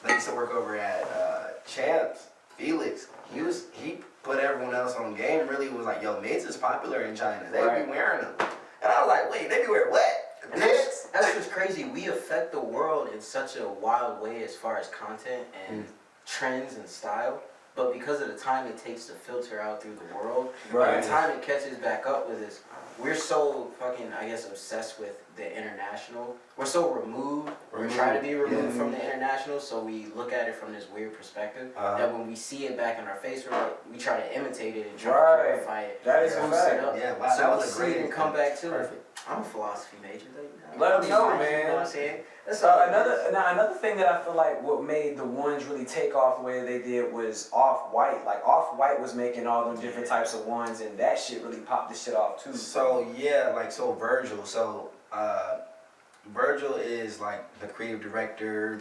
They used to work over at Champs. Felix. He put everyone else on game. Really was like, yo, mids is popular in China. They be wearing them, and I was like, wait, they be wearing what? And that's what's crazy. We affect the world in such a wild way as far as content and trends and style. But because of the time it takes to filter out through the world, by the time it catches back up with us, we're so fucking, I guess, obsessed with the international. We're so removed. We're trying to be removed from the international, so we look at it from this weird perspective. That when we see it back in our face, we try to imitate it and try to glorify it. That is a fact. Yeah, wow, so that was a great and come back to perfect. I'm a philosophy major. Let them know, man. You know what I'm saying? Another thing that I feel like what made the ones really take off the way they did was Off-White. Like Off-White was making all them different types of ones, and that shit really popped this shit off too. So yeah, like Virgil. So Virgil is like the creative director,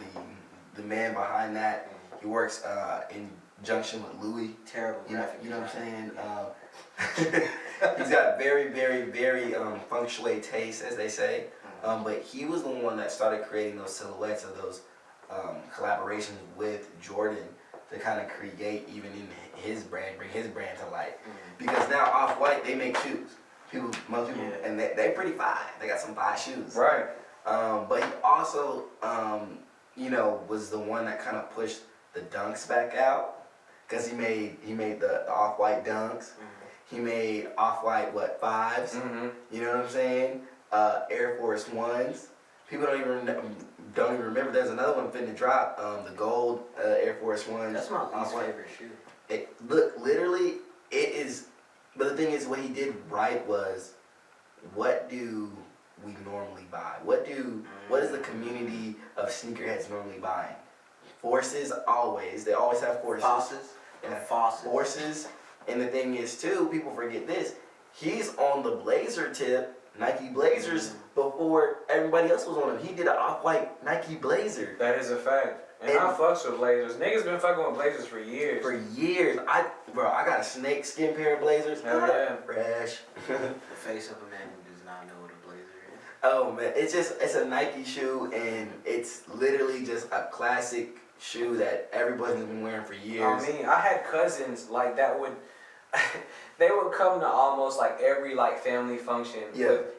the man behind that. He works in conjunction with Louis. Terrible graphic. You know what I'm saying? He's got very, very, very feng shui taste, as they say. But he was the one that started creating those silhouettes of those collaborations with Jordan to kind of create even in his brand, bring his brand to life. Because now Off-White, they make shoes. Most people, and they pretty fine. They got some fine shoes. Right. But he also, was the one that kind of pushed the dunks back out. Because he made the Off-White dunks. He made Off-White, 5s? You know what I'm saying? Air Force 1s. People don't even remember. There's another one finna drop. The gold Air Force 1s. That's my least favorite shoe. Literally, it is. But the thing is, what he did right was, what do we normally buy? What is the community of sneakerheads normally buying? Forces always. They always have forces. Forces. And the thing is too, people forget this. He's on the Blazer tip, Nike Blazers, before everybody else was on them. He did an Off-White Nike Blazer. That is a fact. And I fucks with Blazers. Niggas been fucking with Blazers for years. I got a snake skin pair of Blazers. Hell yeah. Fresh. The face of a man who does not know what a blazer is. Oh man, it's a Nike shoe, and it's literally just a classic shoe that everybody's been wearing for years. I mean, I had cousins like that would, they would come to almost like every like family function.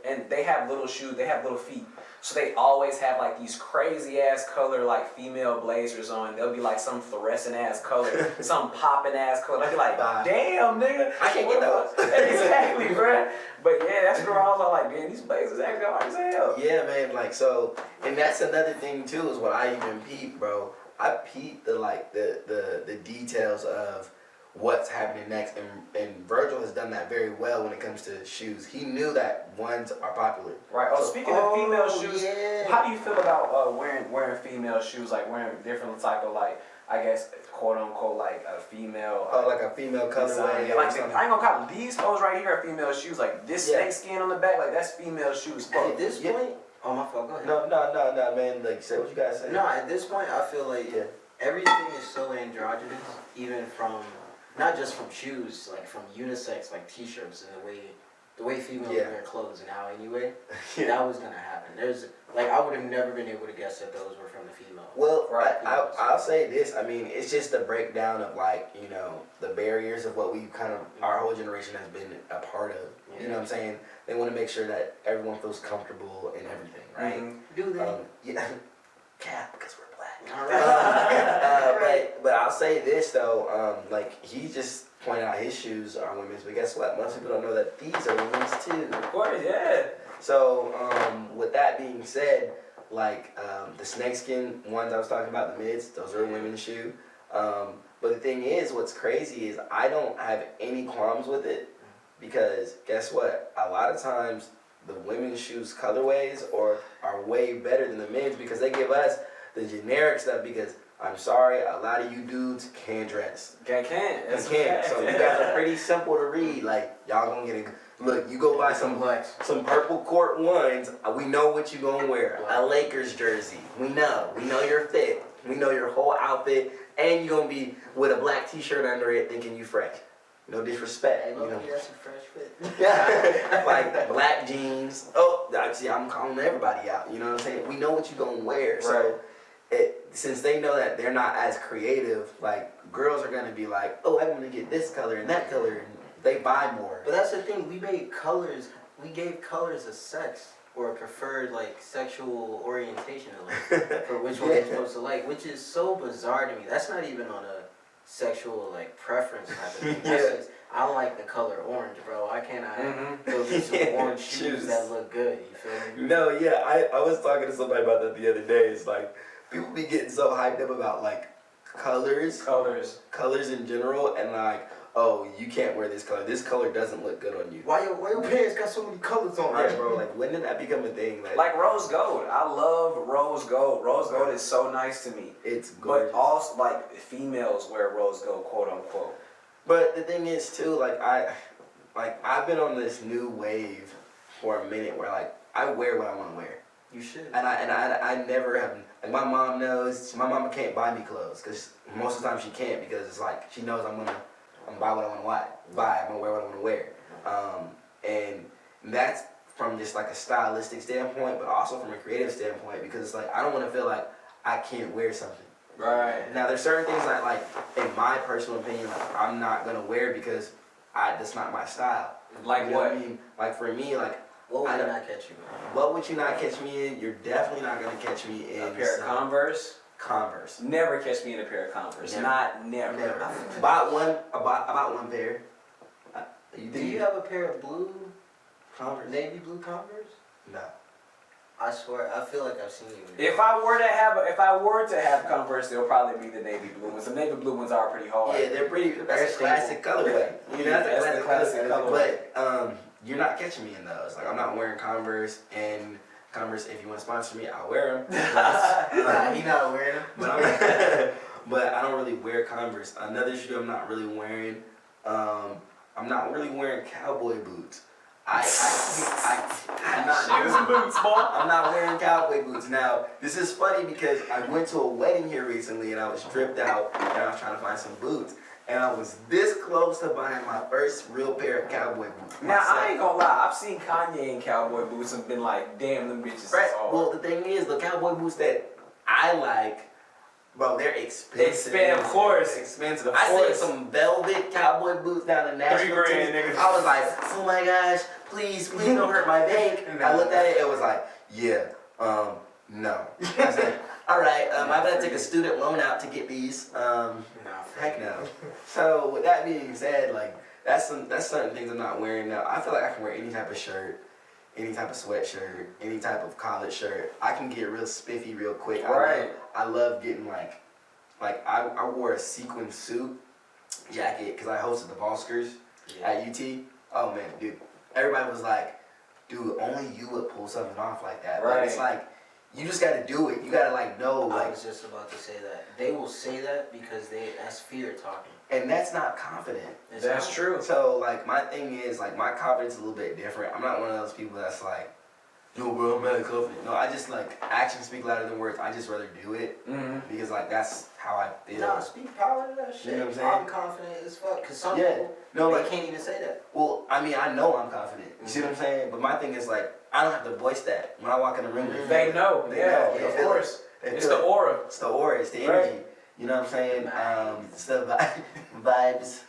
And they have little shoes, they have little feet. So they always have like these crazy ass color like female blazers on. They'll be like some fluorescent ass color, some popping ass color. I'd be like, damn nigga. I can't get those. Exactly, bruh. But yeah, that's where I was all like, man, these blazers actually hard as hell. Yeah, man, like so, and that's another thing too, is what I even peep, bro. I peep the details of what's happening next, and Virgil has done that very well when it comes to shoes. He knew that ones are popular. Right. Oh, speaking of female shoes, how do you feel about wearing female shoes, like wearing different type of like, I guess quote unquote like a female. Like a female colorway. Yeah, like I ain't gonna call these hoes right here are female shoes. Like this snake skin on the back, like that's female shoes. At this point, oh my fault. Go ahead. No, man. Like say what you gotta say. No, at this point, I feel like everything is so androgynous, even from. Not just from shoes, like from unisex, like t-shirts, and the way females wear clothes now anyway, that was gonna happen. I would have never been able to guess that those were from the female. Well, I'll say this. I mean, it's just a breakdown of like, the barriers of what we our whole generation has been a part of. You know what I'm saying? They want to make sure that everyone feels comfortable and everything, right? Do they? Cap, because we're black. But I'll say this though, like he just pointed out his shoes are women's, but guess what? Most people don't know that these are women's too. Of course, yeah. So with that being said, like the snakeskin ones I was talking about, the mids, those are a women's shoe. But the thing is, what's crazy is I don't have any qualms with it, because guess what? A lot of times the women's shoes colorways are way better than the men's because they give us the generic stuff because I'm sorry, a lot of you dudes can't dress. Can't. You can't. So you guys are pretty simple to read. Like y'all gonna get a look. You go buy some purple court ones. We know what you gonna wear. A Lakers jersey. We know your fit. We know your whole outfit, and you gonna be with a black T-shirt under it, thinking you fresh. No disrespect. Hey, You know. that's a fresh fit. Like black jeans. Oh, see, I'm calling everybody out. You know what I'm saying? We know what you gonna wear. So. Since they know that they're not as creative, like girls are gonna be like, oh, I'm gonna get this color and that color, and they buy more. But that's the thing. We gave colors a sex or a preferred like sexual orientation for which one they're supposed to like, which is so bizarre to me. That's not even on a sexual like preference type of thing. That's just, I don't like the color orange, bro. I cannot go get some orange shoes that look good. You feel me? No, yeah, I was talking to somebody about that the other day. It's like people be getting so hyped up about like colors in general, and like, oh, you can't wear this color. This color doesn't look good on you. Why your pants got so many colors on Right, it, bro. Like, when did that become a thing? Like rose gold. I love rose gold. Rose gold is so nice to me. It's gorgeous. But also, like, females wear rose gold, quote unquote. But the thing is too, like I've been on this new wave for a minute where like I wear what I want to wear. You should. And I never have, like my mom knows, my mama can't buy me clothes because most of the time she can't because it's like she knows I'm gonna buy what I want to buy. I'm gonna wear what I want to wear. And that's from just like a stylistic standpoint, but also from a creative standpoint because it's like I don't want to feel like I can't wear something. Right. Now there's certain things that like in my personal opinion like, I'm not gonna wear because that's not my style. Like you know what? I mean? Like for me, like What would not catch you, man? what would you not catch me in? You're definitely not gonna catch me in A pair of Converse? Converse. Never catch me in a pair of Converse. Never. About one pair. Do you have a pair of blue, Converse? navy blue Converse? No. I swear, I feel like I've seen you. If I were to have Converse, they'll probably be the navy blue ones. The navy blue ones are pretty hard. Yeah, they're pretty. That's a classic colorway. You know, that's a classic colorway. But you're not catching me in those. Like I'm not wearing Converse, and Converse. If you want to sponsor me, I'll wear them. Nah, he not wearing them. But I don't really wear Converse. Another shoe I'm not really wearing. I'm not really wearing cowboy boots. I'm not wearing cowboy boots. Now, this is funny because I went to a wedding here recently and I was tripped out and I was trying to find some boots. And I was this close to buying my first real pair of cowboy boots. Now, I ain't gonna lie, I've seen Kanye in cowboy boots and been like, damn, them bitches Right. is hard. Well, the thing is, the cowboy boots that I like, bro, they're expensive. Of course. Expensive. I seen some velvet cowboy boots down in Nashville. $3 grand, nigga. I was like, oh my gosh, please don't hurt my bank. I looked at it, it was like, yeah, no. I said, all right, I better take a student loan out to get these. Heck no. So with that being said, like that's certain things I'm not wearing now. I feel like I can wear any type of shirt, any type of sweatshirt, any type of collared shirt. I can get real spiffy real quick. Right. I love getting like I wore a sequin suit jacket because I hosted the Volskers at UT. Oh man, dude, everybody was like, dude, only you would pull something off like that. Right. Like, it's like you just gotta do it. You gotta like know like. I was just about to say that. They will say that because that's fear talking. And that's not confident. That's true. So like my thing is like my confidence is a little bit different. I'm not one of those people that's like, yo bro, I'm mad confident. No, I just like actions speak louder than words. I just rather do it because like that's how I feel. No, speak power to that shit. You know what I'm saying? I'm confident as fuck. Cause some people, they can't even say that. Well, I mean, I know I'm confident. You see what I'm saying? But my thing is like, I don't have to voice that when I walk in the room. They know. They know. Of course. It's the aura. It's the aura. It's the energy. You know what I'm saying? It's the vibes.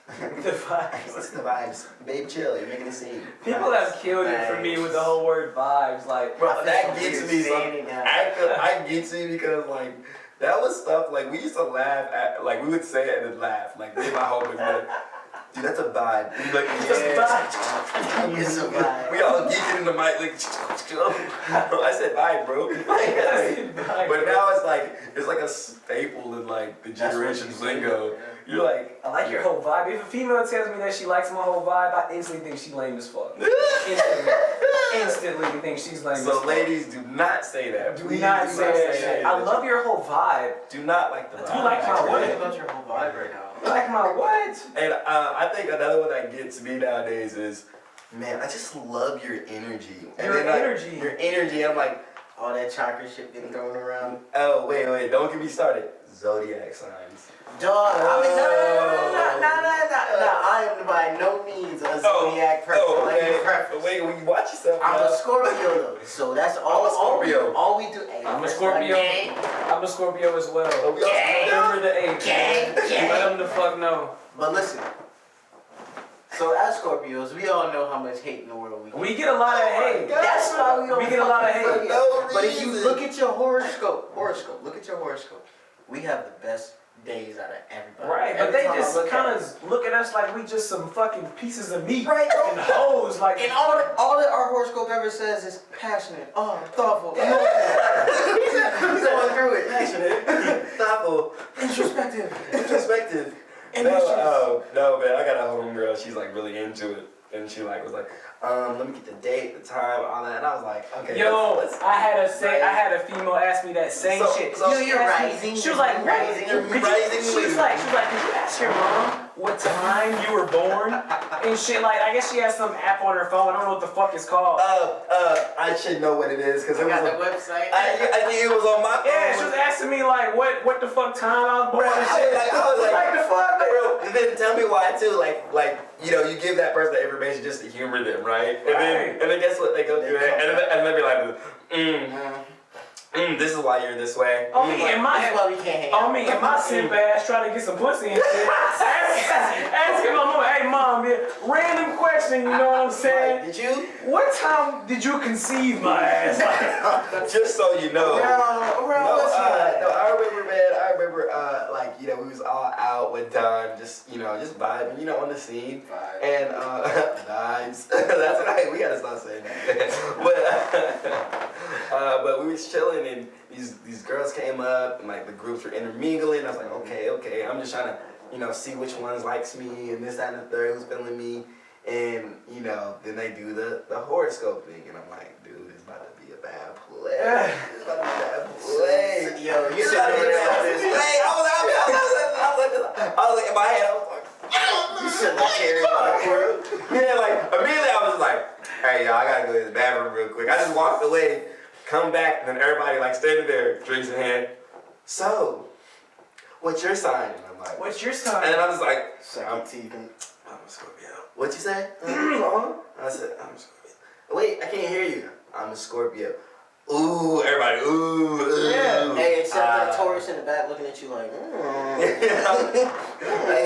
The vibes. It's the vibes. Babe, chill. You're making a scene. People have killed it for me with the whole word vibes. Like, bro, that gets me. I get you because like that was stuff like we used to laugh at. Like we would say it and then laugh. Like me and my homies would. dude, that's a vibe. We like, It's a vibe. We all geeking in the mic, like, I said vibe, bro. But now it's like a staple in like the generation's lingo. You're like, I like your whole vibe. If a female tells me that she likes my whole vibe, I instantly think she lame as fuck. Instantly think she's lame as fuck. so ladies, do not say that. Do Please not say that shit. that. I love your whole vibe. Do not like the vibe. You like my What what? about your whole vibe right now? You like my what? And I think another one that gets me nowadays is, man, I just love your energy. And Your then, like, energy. Your energy. I'm like, All that chakra shit getting thrown around. oh, wait, don't get me started. Zodiac signs. Dog, I mean, no. I am by no means a zodiac person. Wait, when you watch yourself, I'm a Scorpio though, so that's all. I'm a Scorpio. All we do. Hey, I'm a Scorpio. I'm a Scorpio as well. Oh, we all Remember the 8th. Let them the fuck know. But listen. So as Scorpios, we all know how much hate in the world we get. We get a lot of hate. That's why we don't. We get a lot of hate. fucking No But if you reason. look at your horoscope, look at your horoscope. We have the best days out of everybody. Right, but Every they time I just look kind at it. of look at us like we just some fucking pieces of meat Right, and hoes. Like, And all that our horoscope ever says is passionate, thoughtful, emotional. He's going through it. passionate, thoughtful, introspective. No, man, I got a homegirl. She's like really into it, and she like was like, let me get the date, the time, all that, and I was like, okay. yo, let's I had a female ask me that same shit. So you're rising. She was like, You're rising. She was like, could you ask your mom what time you were born and shit? Like, I guess she has some app on her phone. I don't know what the fuck it's called. I should know what it is because it was. Got the website. I think it was on my phone. Yeah, she was asking me like, what the fuck time I was born and shit. I was like, the fuck, bro, and then tell me why too. Like, you know, you give that person the information just to humor them, right? And then guess what? They go through it, and they be like, this is why you're this way. Oh, me and my That's why we can't hang Oh, out. me and my simp ass trying to get some pussy and shit. Asking my mom, hey mom, yeah, random question, you know what I'm saying? Did you? What time did you conceive my ass? Just so you know. No, I remember, man. Like, you know, we was all out one time, just vibing, you know, on the scene. Vibes. And vibes. That's right. We gotta stop saying that. But we was chilling, and these girls came up, and like the groups were intermingling. I was like, okay. I'm just trying to, you know, see which ones likes me, and this, that, and the third, who's feeling me. And, you know, then they do the horoscope thing, and I'm like, dude, it's about to be a bad play. It's about to be a bad play. Yo, you It's should about to be a bad have this. play. I was like, in my head, I was like, You should have carried on. yeah, like, immediately I was like, hey, y'all, I gotta go to the bathroom real quick. I just walked away, come back, and then everybody, like, standing there, drinks in hand. So, what's your sign? And I'm like, What's your sign? and I was like, Suck teeth and I'm a Scorpio. What'd you say? I said, I'm a Scorpio. Wait, I can't hear you. I'm a Scorpio. Ooh, everybody, ooh. Yeah. Hey, except that Taurus in the back looking at you like, Like,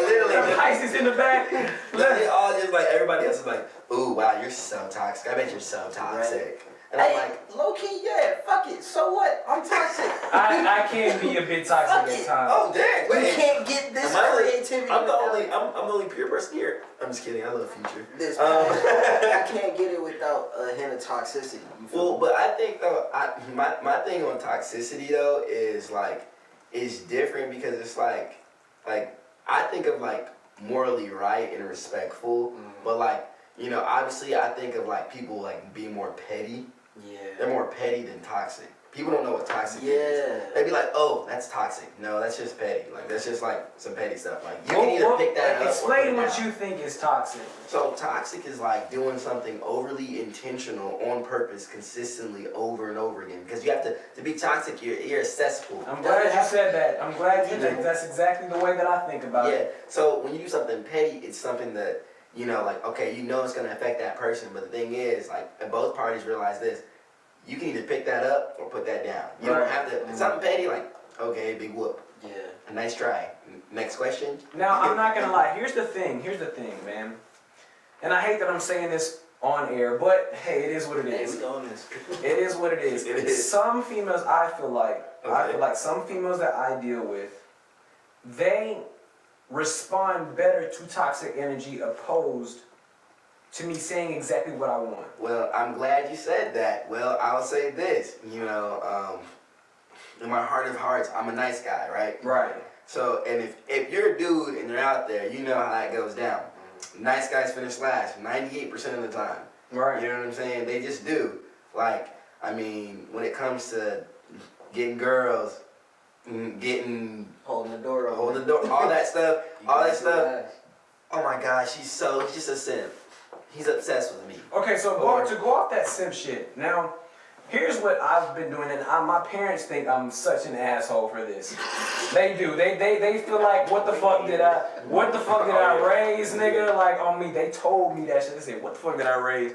literally, Pisces in the back. they all just like, everybody else is like, ooh, wow, you're so toxic. I bet you're so toxic. And I'm hey, like, low key, yeah, fuck it. So what? I'm toxic. I can be a bit toxic at times. oh, dang, We wait. can't get this Am I creativity. I'm the without only pure person here. I'm just kidding. I love Future. this. I can't get it without a hint of toxicity. You feel Well, me? but I think though, my thing on toxicity though is like, is different because it's like I think of like morally right and respectful, but like, you know, obviously I think of like people like being more petty. They're Yeah. more petty than toxic. People don't know what toxic is. Yeah. They be like, oh, that's toxic. No, that's just petty. Like, that's just like some petty stuff. Like, you can either pick that up or put Explain it what down. you think is toxic. So toxic is like doing something overly intentional on purpose consistently over and over again. Because you have to be toxic, you're accessible. I'm glad you said that. I'm glad you did. That's exactly the way that I think about Yeah. it. So when you do something petty, it's something that, you know, like, okay, you know it's going to affect that person. But the thing is, like, and both parties realize this. You can either pick that up or put that down. You don't have to, it's something petty, like, okay, big whoop. Yeah. A nice try. Next question. Now, I'm not gonna lie. Here's the thing, man. And I hate that I'm saying this on air, but hey, it is what it Hey, is. we doing this. It is what it is. It is. Some females, I feel like some females that I deal with, they respond better to toxic energy opposed to me saying exactly what I want? Well, I'm glad you said that. Well, I'll say this, in my heart of hearts, I'm a nice guy, right? Right. So, and if you're a dude and you're out there, you know how that goes down. Nice guys finish last 98% of the time. Right. You know what I'm saying? They just do. Like, I mean, when it comes to getting girls, getting Holding the door open. hold the door, all that stuff, all that stuff. Yes. Oh my gosh, he's just a simp. He's obsessed with me. Okay, so to go off that simp shit. Now, here's what I've been doing, and my parents think I'm such an asshole for this. They do. They feel like, what the fuck did I raise, nigga? Like on me. They told me that shit. They said, what the fuck did I raise?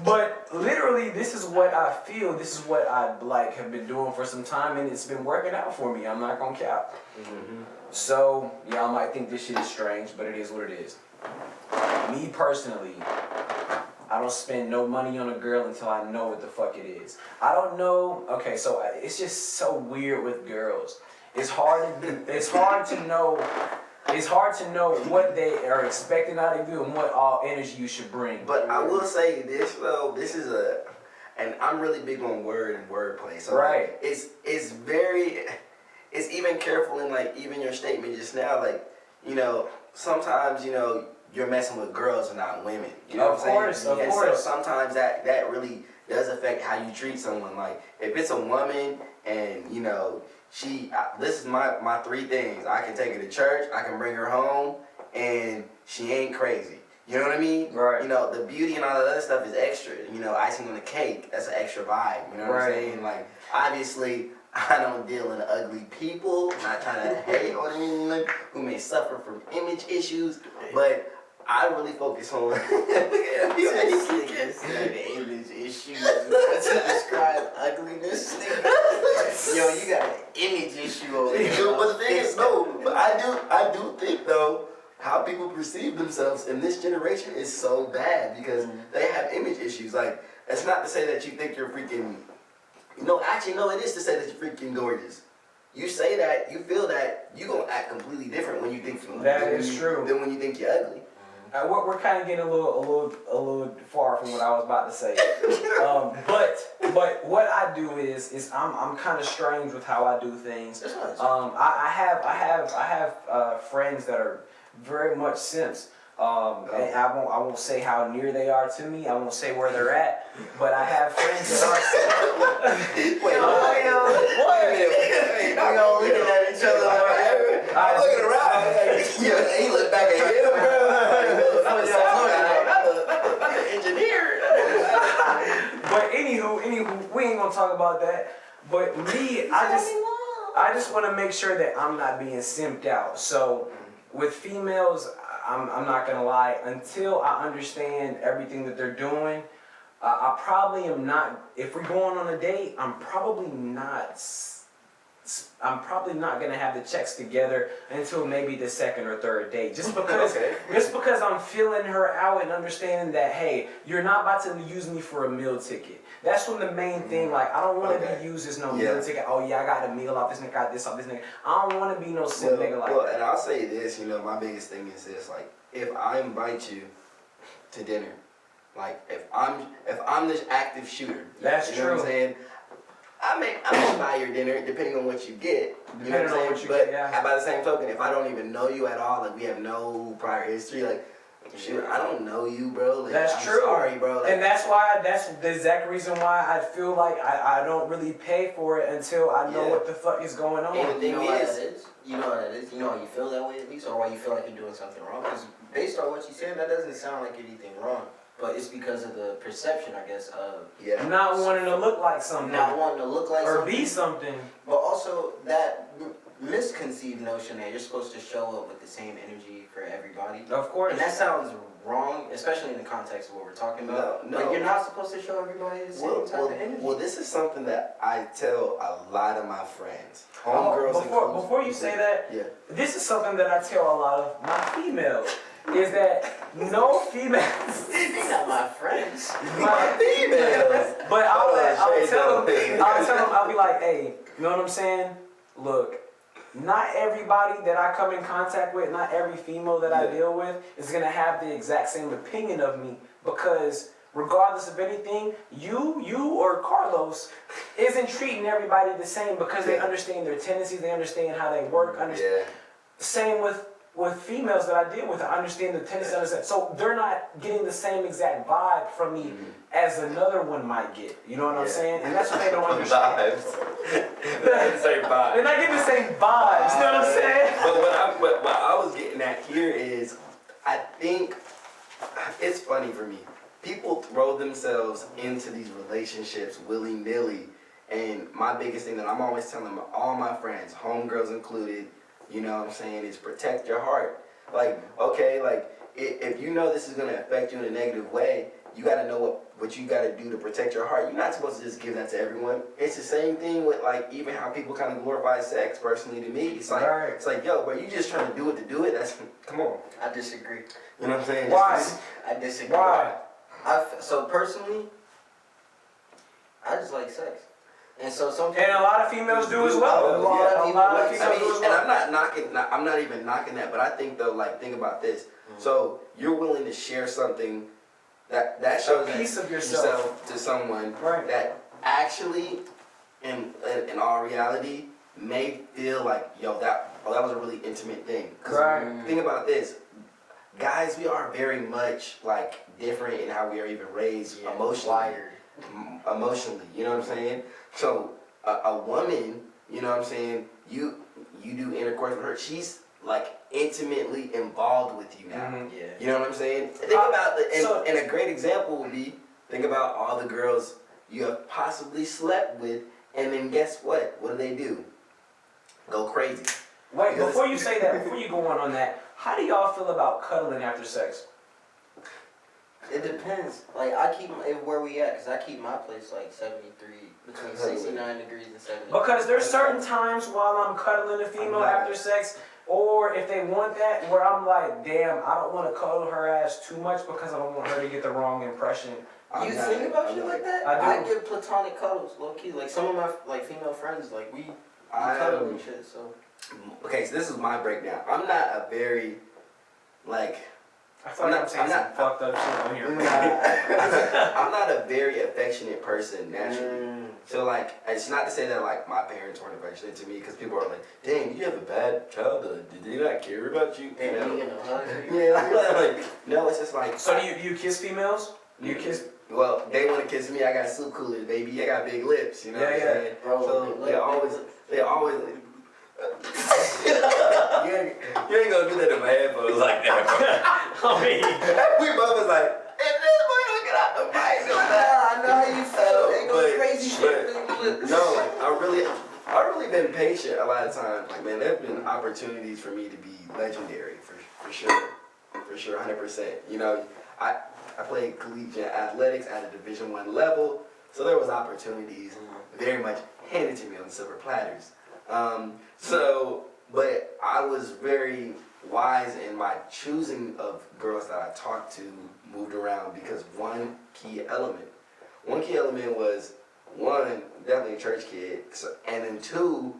But literally, this is what I feel. This is what I like have been doing for some time, and it's been working out for me. I'm not gonna cap. So y'all might think this shit is strange, but it is what it is. Me personally, I don't spend no money on a girl until I know what the fuck it is. I don't know. Okay, so it's just so weird with girls. It's hard to know what they are expecting out of you and what all energy you should bring. But I will say this though, and I'm really big on word and wordplay. So right. It's even careful in like even your statement just now, like, sometimes, you're messing with girls and not women. You know what I'm saying? Of course. So sometimes that really does affect how you treat someone. Like if it's a woman and this is my three things. I can take her to church, I can bring her home, and she ain't crazy. You know what I mean? Right. The beauty and all that other stuff is extra. Icing on the cake, that's an extra vibe. You know what I'm saying? Like obviously I don't deal in ugly people. I'm not trying to hate on anyone who may suffer from image issues, but I really focus on image issues to describe ugliness. Yo, you got an image issue over here. But the thing is, but I do think though, how people perceive themselves in this generation is so bad because they have image issues. Like, it's not to say that you think you're freaking. Actually, no, it is to say that you're freaking gorgeous. You say that, you feel that, you gonna act completely different when you think true. than when you think you're ugly. We're kind of getting a little far from what I was about to say. But what I do is I'm kind of strange with how I do things. I have friends that are very much simps. And I won't say how near they are to me. I won't say where they're at. But I have friends that are simps. Wait, we all looking at each other. I'm looking around. He looked back at him. I'm an engineer. But anywho, we ain't gonna talk about that. But me, I just want to make sure that I'm not being simped out. So with females, I'm not gonna lie. Until I understand everything that they're doing, I probably am not. If we're going on a date, I'm probably not gonna have the checks together until maybe the second or third date. Just because I'm feeling her out and understanding that, hey, you're not about to use me for a meal ticket. That's when the main thing. Like, I don't want to be used as no meal ticket. Oh yeah, I got a meal off this nigga, got this off this nigga. I don't want to be no simp nigga like that. And I'll say this, my biggest thing is this: like, if I invite you to dinner, like if I'm this active shooter, that's true. You know what I'm saying? I may buy your dinner depending on what you get. You know what I'm saying? But by the same token, if I don't even know you at all, like we have no prior history, like shoot, I don't know you, bro. Like, that's true. Sorry, bro. Like, and that's the exact reason why I feel like I don't really pay for it until I know what the fuck is going on. And the thing is, you know what that is? You know why you feel that way at least, or why you feel like you're doing something wrong? Because based on what you said, that doesn't sound like anything wrong. But it's because of the perception, I guess, of not wanting to look like something. Not wanting to look like or something. Or be something. But also that misconceived notion that you're supposed to show up with the same energy for everybody. Of course. And that sounds wrong, especially in the context of what we're talking about. No. Like, you're not supposed to show everybody the same type of energy. Well, this is something that I tell a lot of my friends. Before you say that, this is something that I tell a lot of my females. Is that no females? They're not my friends. My females. But I'll tell them. I'll be like, hey, you know what I'm saying? Look, not everybody that I come in contact with, not every female that I Yeah. deal with is gonna have the exact same opinion of me, because regardless of anything, you or Carlos isn't treating everybody the same, because they Yeah. understand their tendencies, they understand how they work. Yeah. Same with females that I deal with, I understand the tendencies, understand. So they're not getting the same exact vibe from me as another one might get. You know what I'm Yeah. saying? And that's what they don't understand. Vibes. Same vibe. They're not getting the same vibes. You know what I'm saying? But what I was getting at here is, I think it's funny for me. People throw themselves into these relationships willy-nilly, and my biggest thing that I'm always telling all my friends, homegirls included, you know what I'm saying, is protect your heart. Like, okay, like, if you know this is going to affect you in a negative way, you got to know what you got to do to protect your heart. You're not supposed to just give that to everyone. It's the same thing with, like, even how people kind of glorify sex. Personally, to me, it's like, Right. it's like, yo, bro, you just trying to do it to do it. That's, come on. I disagree. You know what I'm saying? Why? I disagree. Why? So personally, I just like sex. And so some And a lot of females do as well. Oh, A lot yeah. of females do as and well. I'm not even knocking that, but I think though, like, think about this. So you're willing to share something that shows A piece of yourself to someone Right. that actually, in all reality, may feel like, yo, that was a really intimate thing. 'Cause Right. think about this. Guys, we are very much like different in how we are even raised emotionally. Wired. Emotionally, you know what I'm saying? So a woman, you know what I'm saying, you do intercourse with her, she's like intimately involved with you now. Mhm. Yeah. You know what I'm saying? Think about so- and a great example would be, think about all the girls you have possibly slept with, and then guess what? What do? Go crazy. Wait, Because- before you say that, before you go on that, how do y'all feel about cuddling after sex? It depends. Like I keep where we at, cause I keep my place like 73, between 69 degrees and 70. Because there's certain times while I'm cuddling a female after sex, or if they want that, where I'm like, damn, I don't want to cuddle her ass too much because I don't want her to get the wrong impression. You think about shit like that? I do. give platonic cuddles, low key. Like some of my like female friends, like we I cuddle and shit. So Okay, so this is my breakdown. I'm not a very like I feel like I'm saying some fucked up shit on here. I'm not a very affectionate person naturally. So like, it's not to say that like my parents weren't affectionate to me, because people are like, dang, did you have a bad childhood? Did they not care about you? and You know? you know, hugs. Yeah, like, no, it's just like. So do you kiss females? You kiss? Well, they want to kiss me. I got soup coolers, baby. I got big lips. You know what I'm Yeah, saying? Bro, So they always. you ain't gonna do that in my headphones like that, bro. I mean, We both was like, if this boy don't get out the mic, I know how you feel. They go But- crazy shit. no, like I've really been patient a lot of times. Like, man, there've been opportunities for me to be legendary for sure, 100%. You know, I played collegiate athletics at a Division I level, so there was opportunities very much handed to me on silver platters. But I was very wise in my choosing of girls that I talked to, moved around, because one key element was, one, definitely a church kid, and then two,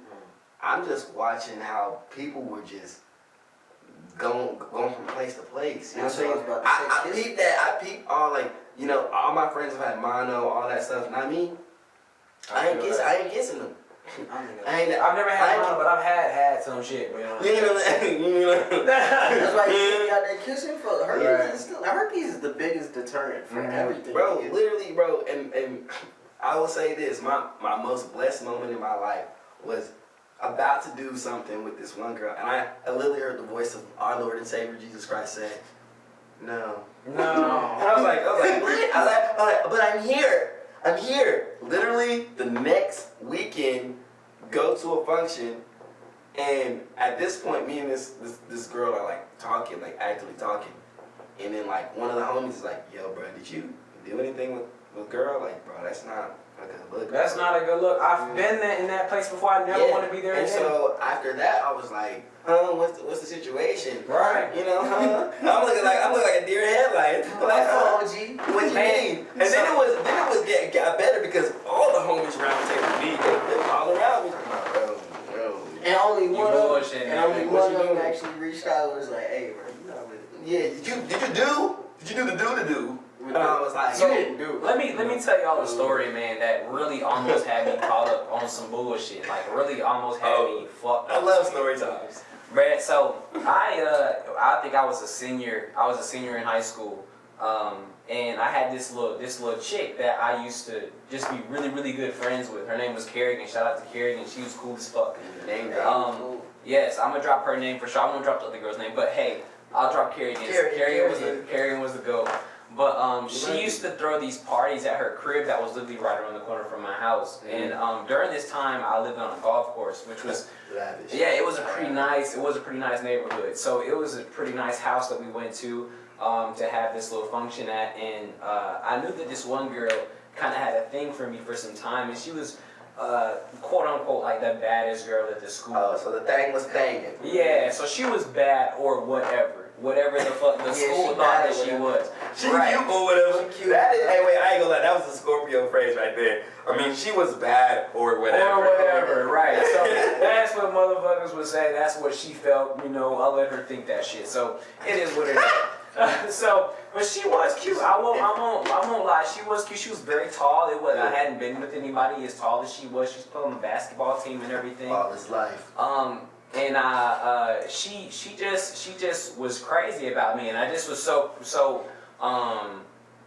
I'm just watching how people were just going from place to place. You know what I'm saying? I peeped that. I peeped all, like, you know, all my friends have had mono, all that stuff. Not me. I ain't kissing them. I've never had one, but I've had some shit. You know. That's why you got that kissing for herpes. Right. Is still, herpes is the biggest deterrent for everything. Bro, literally, bro, and I will say this, my most blessed moment in my life was about to do something with this one girl, and I literally heard the voice of our Lord and Savior Jesus Christ say, no. And I was like, what? I was like, but I'm here. Literally, the next weekend, go to a function, and at this point, me and this girl are like talking, like actively talking, and then like one of the homies is like, yo, bro, did you do anything with girl? Like, bro, that's not a good look. That's not a good look. I've been in that place before. I never want to be there and again. so after that, I was like, what's the situation? Right. You know, I'm looking like a deer in headlights. Like, OG. what you mean? And then it was got better, because all the homies around the table, they all around me. Bro, And only You one of bullshitting, and only man. one of them actually reached out and was like, "Hey, bro, you not really." Yeah, did you do the do? And I was like, You didn't do it. Let me tell y'all a story, man, that really almost had me caught up on some bullshit. Like really almost had me fucked I up. love story times. Brad, so I think I was a senior. I was a senior in high school, and I had this little chick that I used to just be really good friends with. Her name was Kerrigan. Shout out to Kerrigan. She was cool as fuck. Name drop. Yes, I'm gonna drop her name for sure. I won't drop the other girl's name, but hey, I'll drop Kerrigan's. Kerrigan was the goat. But she used to throw these parties at her crib that was literally right around the corner from my house. And during this time, I lived on a golf course, which was Lavish. yeah, it was a pretty nice neighborhood. So it was a pretty nice house that we went to have this little function at. And I knew that this one girl kind of had a thing for me for some time, and she was quote unquote like the baddest girl at the school. Oh, so the thing was banging. Yeah, so she was bad or whatever the fuck the school thought that she was. She cute or whatever. That is, hey, wait, I ain't gonna lie, that was a Scorpio phrase right there. I mean, she was bad or whatever. Or whatever, right. So that's what motherfuckers would say. That's what she felt, you know, I'll let her think that shit. So it is what it is. But she was cute. I won't lie. She was cute. She was very tall. I hadn't been with anybody as tall as she was. She's playing on the basketball team and everything. All his life. And she just was crazy about me, and I just was so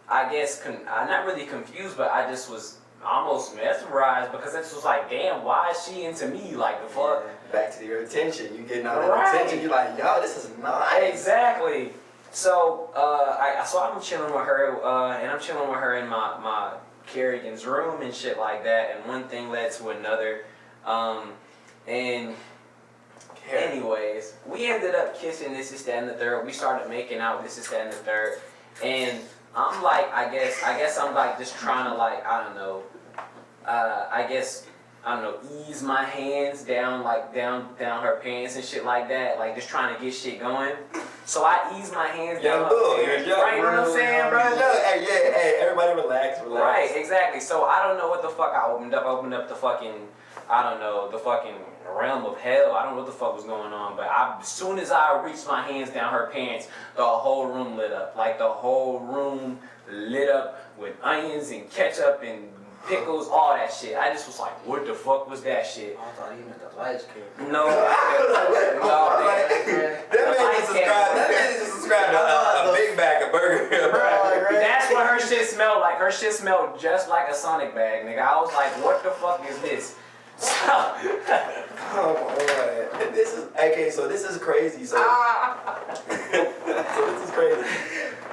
I guess I'm not really confused, but I just was almost mesmerized because it was like, damn, why is she into me? Like the fuck. Back to your attention. You getting all that attention. You're like, yo, this is nice. Exactly. So I'm chilling with her, and I'm chilling with her in my Kerrigan's room and shit like that, and one thing led to another, and. Anyways, we ended up kissing, this is that and the third. We started making out, this is that and the third. And I'm like, I guess I'm like just trying to like, I don't know, ease my hands down, like down her pants and shit like that, like just trying to get shit going. So I ease my hands down her pants. Right, you know what I'm saying, bro? Hey, everybody relax. Right, exactly. So I don't know what the fuck I opened up. I opened up the fucking realm of hell. I don't know what the fuck was going on, but as soon as I reached my hands down her pants, the whole room lit up. Like the whole room lit up with onions and ketchup and pickles, all that shit. I just was like, what the fuck was that shit? I thought he meant the lights came. No. That man just subscribed to a Big Bag of burger. That's what her shit smelled like. Her shit smelled just like a Sonic bag, nigga. I was like, what the fuck is this? Come on. This is crazy. So this is crazy.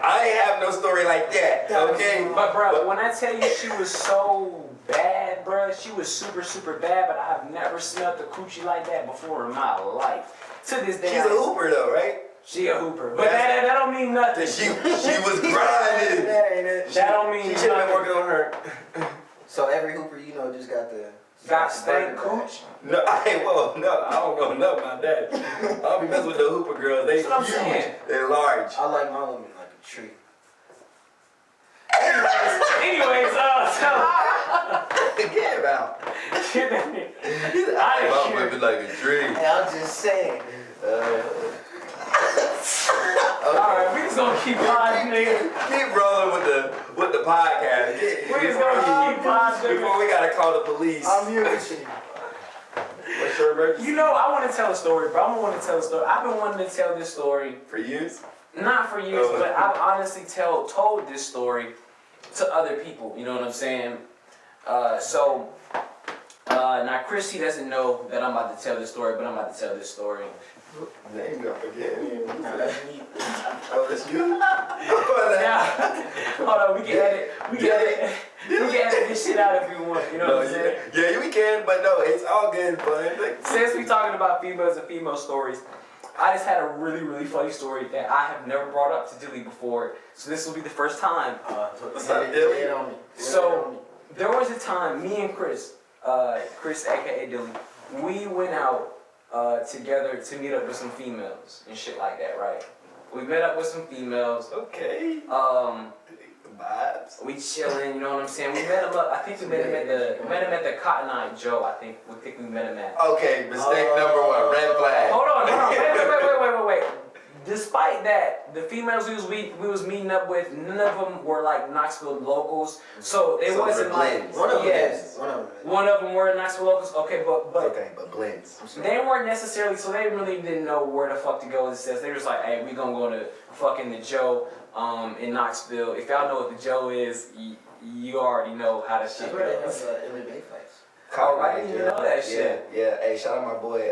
I ain't have no story like that. Okay. But bro, when I tell you she was so bad, bro, she was super bad, but I've never smelled a coochie like that before in my life. To this day. She's a hooper though, right? She a hooper. But that don't mean nothing. She was grinding. That don't mean She should have been nothing. working on her. So every hooper, you know, just got the stank cooch? No, I don't know nothing about that. I don't be messing with the hooper girls. They That's what I'm huge. saying. They're large. I like my woman like a tree. Anyways, Forget about. I didn't care. like a tree. Hey, I'm just saying. Alright, we just gonna keep vibing, nigga. Keep rolling with the podcast. We just gonna keep vibing. Before we gotta call the police. I'm here with you. What's your emergency? You know, I want to tell a story, bro. I want to tell a story. I've been wanting to tell this story, For years? not for years, but I've honestly told this story to other people. You know what I'm saying? Now Chris, he doesn't know that I'm about to tell this story, but I'm about to tell this story. Name drop again. Nah, that's me. Oh, that's you? Now, hold on, we can edit this shit out if we want. You know what I'm saying? Yeah, we can, but no, it's all good, but Since we talking about females and female stories, I just had a really funny story that I have never brought up to Dilly before. So this will be the first time. What's up, Dilly? Lay it on me. So there was a time, me and Chris aka Dilly, we went out together to meet up with some females and shit like that, right? We met up with some females. Okay. Vibes. We chilling, you know what I'm saying? We met him up. I think we met him at the Cotton Eye Joe. I think we met him at. Okay, mistake number one, red flag. Hold on. Wait. Despite that, the females we was meeting up with, none of them were like Knoxville locals. So it wasn't like One of them yes. is. One of them is. One of them were Knoxville locals. Okay, but blends. they weren't necessarily, so they really didn't know where the fuck to go. It says they were just like, hey, we gonna go to fucking the Joe in Knoxville. If y'all know what the Joe is, you already know how the shit That's where they goes. have MMA fights. Oh, I didn't even know that shit. Yeah. Hey, shout out my boy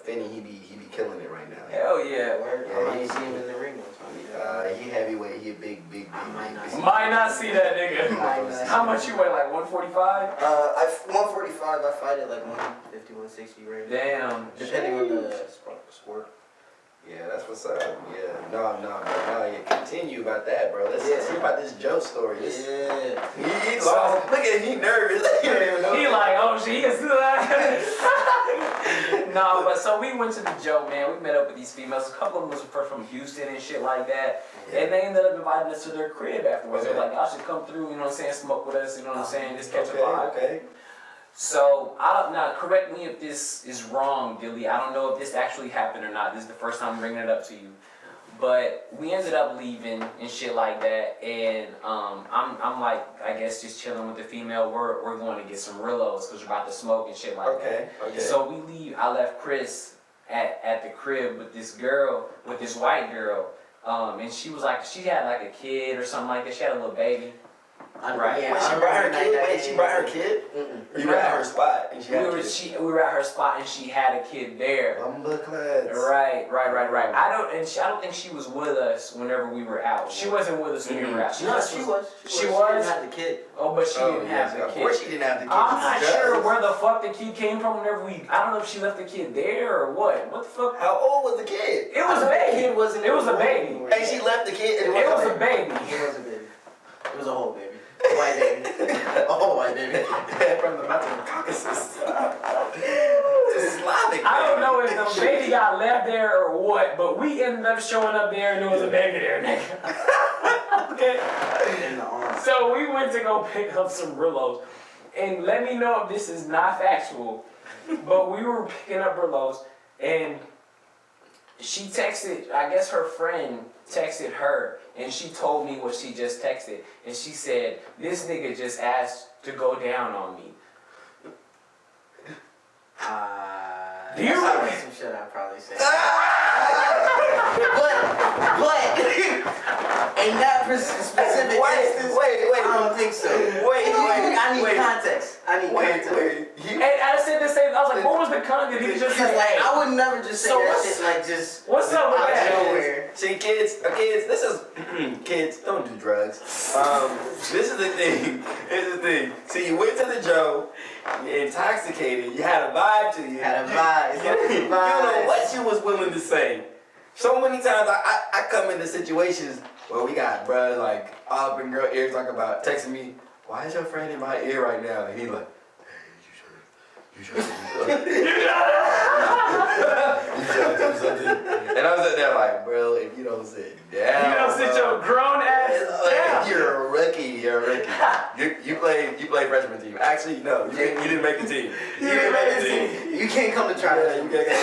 Finney. He be killing it right now. Hell yeah. I might see him in the ring one time. He heavyweight. He a big. Might not see that nigga. How much you weigh? Like 145? 145. I fight at like 150, 160 range. Damn. Depending on the sport. Yeah, that's what's up. Yeah. No. Yeah, continue about that, bro. Let's hear about this Joe story. Yeah. He lost. Look at him. He nervous. He don't even know. He like, oh shit, he can do that. No, but so we went to the Joe, man. We met up with these females. A couple of them was from Houston and shit like that. And they ended up inviting us to their crib afterwards. They're like, y'all should come through, you know what I'm saying, smoke with us, you know what I'm saying, just catch a vibe. Okay. So, now correct me if this is wrong, Dilly. I don't know if this actually happened or not. This is the first time I'm bringing it up to you. But we ended up leaving and shit like that, and I'm like, I guess just chilling with the female. We're going to get some Rillos because we're about to smoke and shit like that. Okay. So we leave. I left Chris at the crib with this girl, with this white girl, and she was like, she had like a kid or something like that. She had a little baby. Right. Yeah, She brought her kid. Or you were at her spot and she had a kid. We were at her spot and she had a kid there. Bumba clads. Right. I don't think she was with us whenever we were out. She wasn't with us when we were out. She was. She was? didn't have the kid. Oh, but she didn't have the Of kid. course she didn't have the kid. I'm not sure where the fuck the kid came from whenever I don't know if she left the kid there or what. What the fuck? How old was the kid? It was a baby. It wasn't. It was a baby. And she left the kid. It was a baby. It was a baby. It was a whole baby. White baby. A whole white baby. From the mountain of Caucasus. It's Slavic. I don't know if the baby got left there or what, but we ended up showing up there and there was a baby there, nigga. Okay. In the arm. So we went to go pick up some Rillos. And let me know if this is not factual, but we were picking up Rillos and she texted, I guess her friend texted her, and she told me what she just texted. And she said, this nigga just asked to go down on me. Do you remember? Some shit I'd probably say. But, in that specific instance, Wait. I don't think so. I need context. And I said the same, I was like, what was the content? He was just like, hey. I would never just say So that what's- shit like just What's up with out of that? nowhere. See, kids, this is kids. Don't do drugs. This is the thing. See, you went to the Joe, you're intoxicated. You had a vibe to you. Had a vibe. You don't know what you was willing to say. So many times I come into situations where we got bruh like all up in girl ears talking about texting me. Why is your friend in my ear right now? And he like, hey, you should do something. And I'm sitting there like, bro, if you don't sit down, You don't sit your grown ass down. You're a rookie. You play freshman team. Actually, no, you didn't make the team. You didn't make the team. You can't come to try Yeah, you can't get it.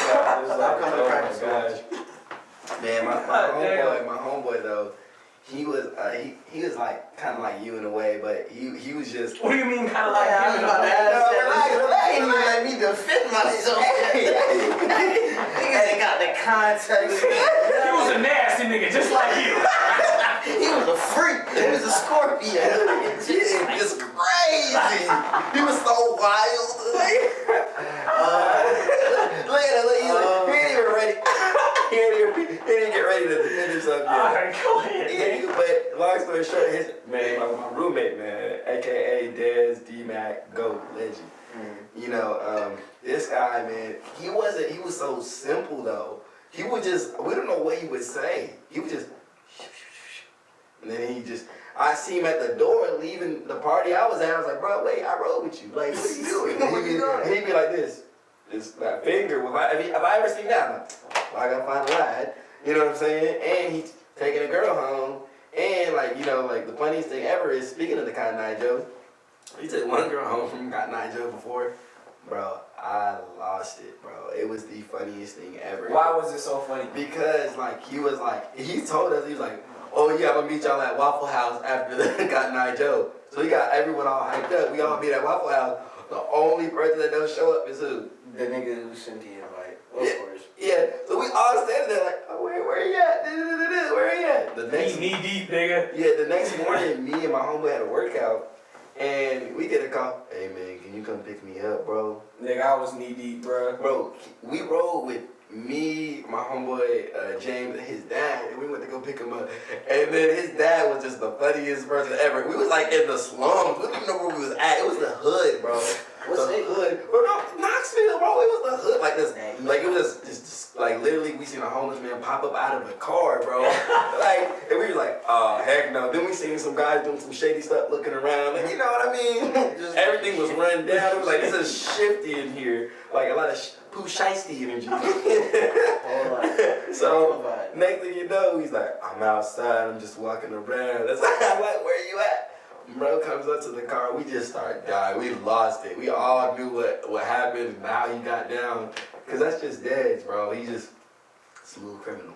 Stop coming to practice. Gosh. Man, my homeboy though, he was like kind of like you in a way, but he was just. What do you mean kind of like I was you? about to ask No, that. relax. You let me defend myself. Niggas ain't got the context. He was a nasty nigga, just like you. He was a freak. He was a Scorpio. It's crazy. He was so wild. Look at him. He ain't even ready. He didn't get ready to defend himself yet. Alright, go ahead, Yeah, man. but long story short, my roommate, man, aka Dez D-Mac, GOAT, legend. You know, this guy, man, he was so simple though. He would just, we don't know what he would say. He would just, and then I see him at the door leaving the party I was at. I was like, bro, wait, I rode with you. Like, what are you doing? What are you doing? And he'd be like this. That finger. Have I ever seen that? I'm like, well, I gotta find a ride. You know what I'm saying? And he's taking a girl home, And like, you know, like the funniest thing ever is, speaking of the Cotton Eye Joe, he took one girl home from Cotton Eye Joe before. Bro, I lost it, bro. It was the funniest thing ever. Why was it so funny? Because like he told us, he was like, oh yeah, I'm gonna meet y'all at Waffle House after the Cotton Eye Joe. So he got everyone all hyped up. We all meet at Waffle House. The only person that don't show up is who? The nigga who sent the invite, of course. Yeah. So we all standing there like, oh, where he at? Where he at? The next Knee deep, nigga. Yeah, the next morning, me and my homeboy had a workout, and we get a call. Hey man, can you come pick me up, bro? Nigga, I was knee deep, bro. Bro, we rode with me, my homeboy James, and his dad, and we went to go pick him up. And then his dad was just the funniest person ever. We was like in the slums. We didn't even know where we was at. It was the hood, bro. What's the it? hood? Bro, no, Knoxville, bro. It was the hood. Like this, like it was just like literally we seen a homeless man pop up out of a car, bro. Like, and we was like, oh heck no. Then we seen some guys doing some shady stuff, looking around. Like, you know what I mean? Just everything was run down. It was like, this is shifty in here. Like a lot of poo shiesty energy. So next thing you know, he's like, I'm outside. I'm just walking around. That's I'm like, where you at? Bro comes up to the car, we just start dying. We lost it. We all knew what happened and how he got down. Cause that's just Dez, bro. He's just a smooth criminal.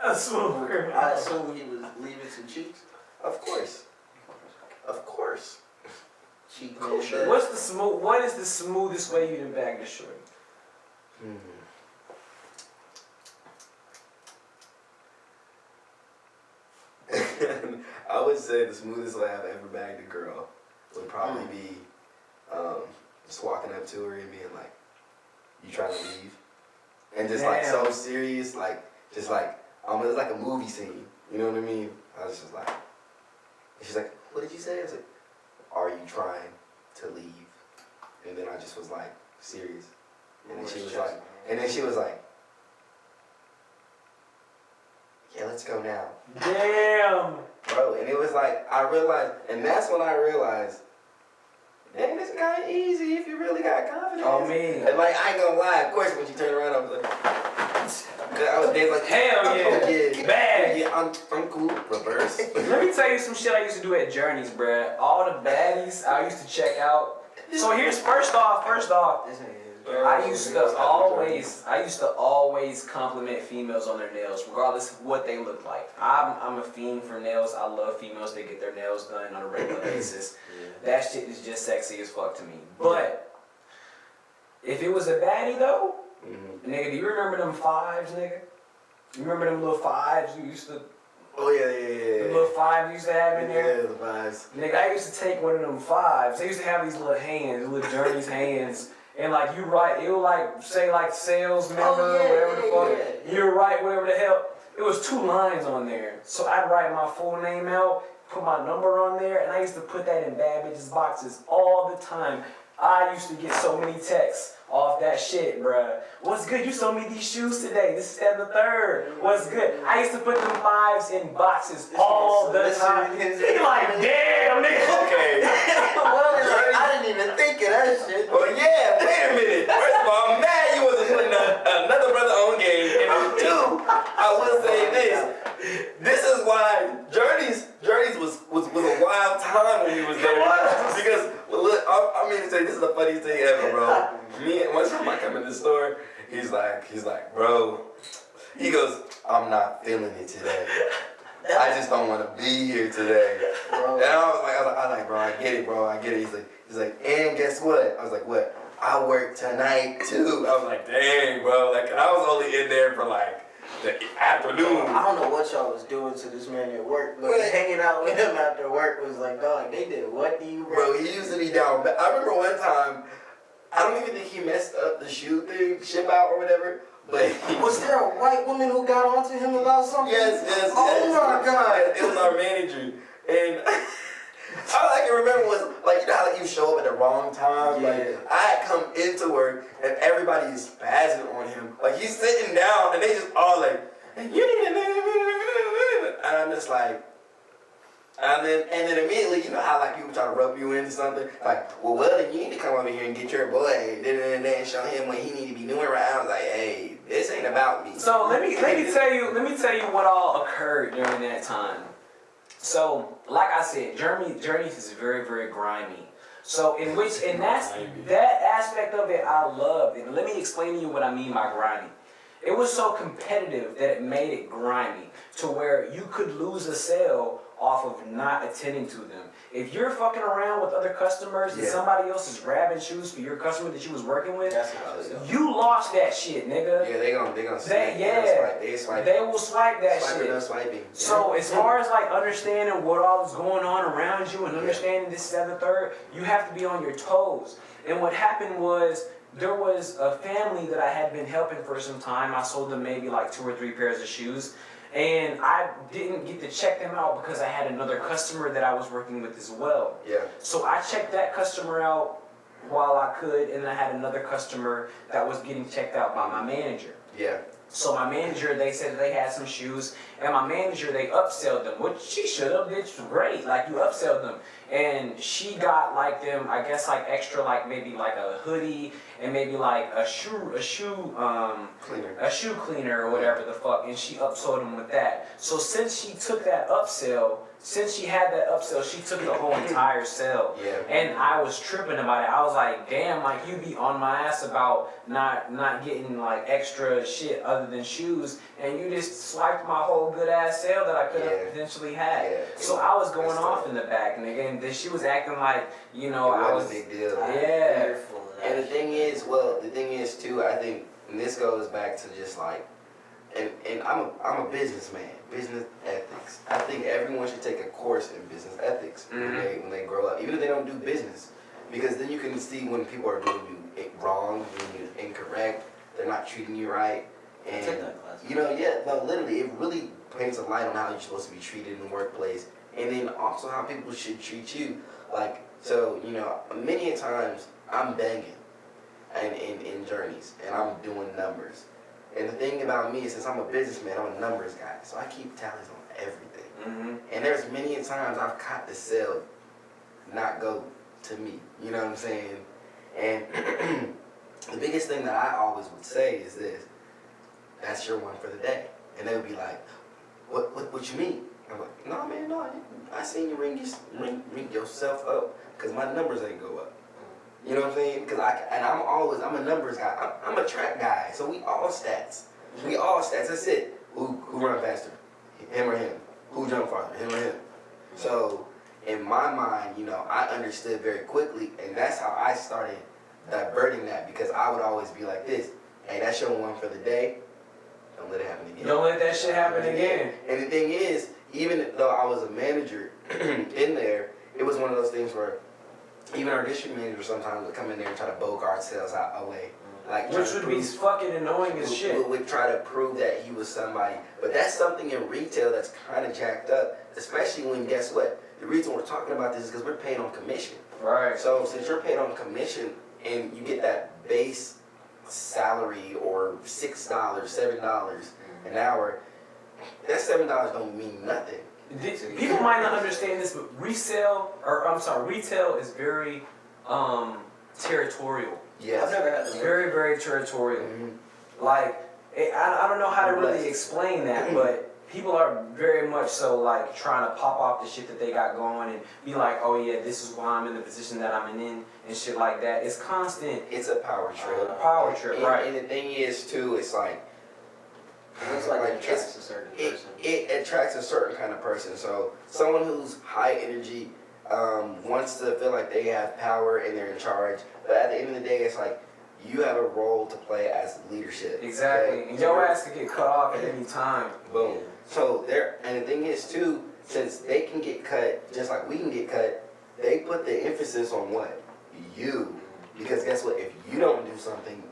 A smooth criminal. I assume he was leaving some cheeks. Of course. Of course. Cheek Kosher. What is the smoothest way you to bag the shorty? I would say the smoothest way I've ever bagged a girl would probably be just walking up to her and being like, you trying to leave? And just like so serious, like just like it's like a movie scene. You know what I mean? I was just like, and she's like, what did you say? I was like, are you trying to leave? And then I just was like, serious. And then she was like, yeah, let's go now. Damn. Bro, and it was like, I realized, and that's when I realized, dang, this kind of easy if you really got confidence. Oh, man. And like, I ain't gonna lie, of course, when she turned around, I was like, I was dancing like, hell yeah. Yeah. Bad. Yeah, I'm cool. Reverse. Let me tell you some shit I used to do at Journeys, bruh. All the baddies I used to check out. So here's first off, This ain't his. I used to always compliment females on their nails, regardless of what they look like. I'm a fiend for nails. I love females that get their nails done on a regular basis. That shit is just sexy as fuck to me. But if it was a baddie though, nigga, do you remember them fives, nigga? You remember them little fives you used to? Oh yeah. The little fives you used to have in there? Yeah, the fives. Nigga, I used to take one of them fives. They used to have these little hands, little Journeys hands. And like you write, it would like say like sales member, whatever the fuck. You write whatever the hell. It was 2 lines on there. So I'd write my full name out, put my number on there, and I used to put that in bad bitches boxes all the time. I used to get so many texts off that shit, bruh. What's good? You sold me these shoes today. This is that and the third. What's good? I used to put them fives in boxes all the time. He like, damn, nigga. Okay. I didn't even think of that shit. Well, yeah, wait a minute. First of all, I'm mad you wasn't putting another brother on game. And 2, I will say this. This is why Journeys was a wild time when we was there. Because, well, look, I mean to say, this is the funniest thing ever, bro. One time I come in the store, he's like, bro, he goes, I'm not feeling it today. I just don't want to be here today. Bro. And I was like, bro, I get it, bro, I get it. He's like, and guess what? I was like, what? I work tonight too. I was like, dang, bro. Like, I was only in there for like the afternoon. I don't know what y'all was doing to this man at work, but hanging out with him after work was like, dog, they did what to you, bro? He used to be down. I remember one time, I don't even think he messed up the shoe thing, ship out or whatever. But was there a white woman who got onto him about something? Yes. Oh my God! It was our manager, and all I can remember was like, you know how like you show up at the wrong time. Yeah. Like I had come into work and everybody is spazzing on him. Like he's sitting down and they just all like, you need to, and I'm just like. And then immediately, you know how like people try to rub you into something, like, well, then you need to come over here and get your boy, and show him what he need to be doing right. I was like, hey, this ain't about me. So let me tell you what all occurred during that time. So, like I said, Journeys is very, very grimy. So, and that aspect of it I loved. And let me explain to you what I mean by grimy. It was so competitive that it made it grimy to where you could lose a sale off of not attending to them. If you're fucking around with other customers and somebody else is grabbing shoes for your customer that you was working with, you lost that shit, nigga. Yeah, they gonna swipe. They will swipe that shit. Swiping. So as far as like understanding what all is going on around you and understanding this 7/3, you have to be on your toes. And what happened was, there was a family that I had been helping for some time. I sold them maybe like 2 or 3 pairs of shoes. And I didn't get to check them out because I had another customer that I was working with as well. Yeah. So I checked that customer out while I could, and then I had another customer that was getting checked out by my manager. Yeah. So my manager, they said that they had some shoes, and my manager, they upselled them, which she should have, bitch, great, like you upselled them. And she got like them, I guess like extra, like maybe like a hoodie, and maybe like a shoe cleaner or whatever the fuck, and she upsold them with that. So since she took that upsell, since she had that upsell, she took the whole entire sale. Yeah. And I was tripping about it. I was like, damn, like you be on my ass about not getting like extra shit other than shoes, and you just swiped my whole good ass sale that I could have potentially had. Yeah. So I was going off in the back, and again, she was acting like, you know, I was a big deal. Yeah. And the thing is too, I think, and this goes back to just like, and I'm a businessman, business ethics. I think everyone should take a course in business ethics when they grow up, even if they don't do business, because then you can see when people are doing you wrong, doing you incorrect, they're not treating you right, and you know, literally, it really paints a light on how you're supposed to be treated in the workplace, and then also how people should treat you. Like, so you know, many a times I'm banging, and in Journeys, and I'm doing numbers. And the thing about me is, since I'm a businessman, I'm a numbers guy, so I keep tallies on everything. And there's many a times I've caught the sale not go to me, you know what I'm saying? And the biggest thing that I always would say is this: that's your one for the day. And they would be like, what you mean? I'm like, no man, no, I seen you ring yourself up, because my numbers ain't go up. You know what I'm saying? Because I'm a numbers guy. I'm a track guy. So we all stats. We all stats. That's it. Who run faster? Him or him? Who jump farther? Him or him? So in my mind, you know, I understood very quickly, and that's how I started diverting that, because I would always be like this: hey, that's your one for the day. Don't let it happen again. Don't let that shit happen again. And the thing is, even though I was a manager in there, it was one of those things where even our district manager sometimes would come in there and try to bogart sales away. Like, which would be fucking annoying as shit. Would try to prove that he was somebody. But that's something in retail that's kind of jacked up, especially when, guess what? The reason we're talking about this is because we're paid on commission. Right. So since you're paid on commission and you get that base salary or $6, $7 an hour, that $7 don't mean nothing. People might not understand this, but retail is very territorial. Yes. I've never had this. Very, very territorial. Like, I don't know how to really explain that, but people are very much so like trying to pop off the shit that they got going and be like, oh yeah, this is why I'm in the position that I'm in and shit like that. It's constant. It's a power trip. Power trip, right. And the thing is too, it's like, It's like it attracts a certain person. It attracts a certain kind of person. So someone who's high energy wants to feel like they have power and they're in charge. But at the end of the day, it's like you have a role to play as leadership. Exactly. Okay? And your ass could get cut off at any time. Boom. So and the thing is too, since they can get cut just like we can get cut, they put the emphasis on what? You. Because guess what? If you don't do something,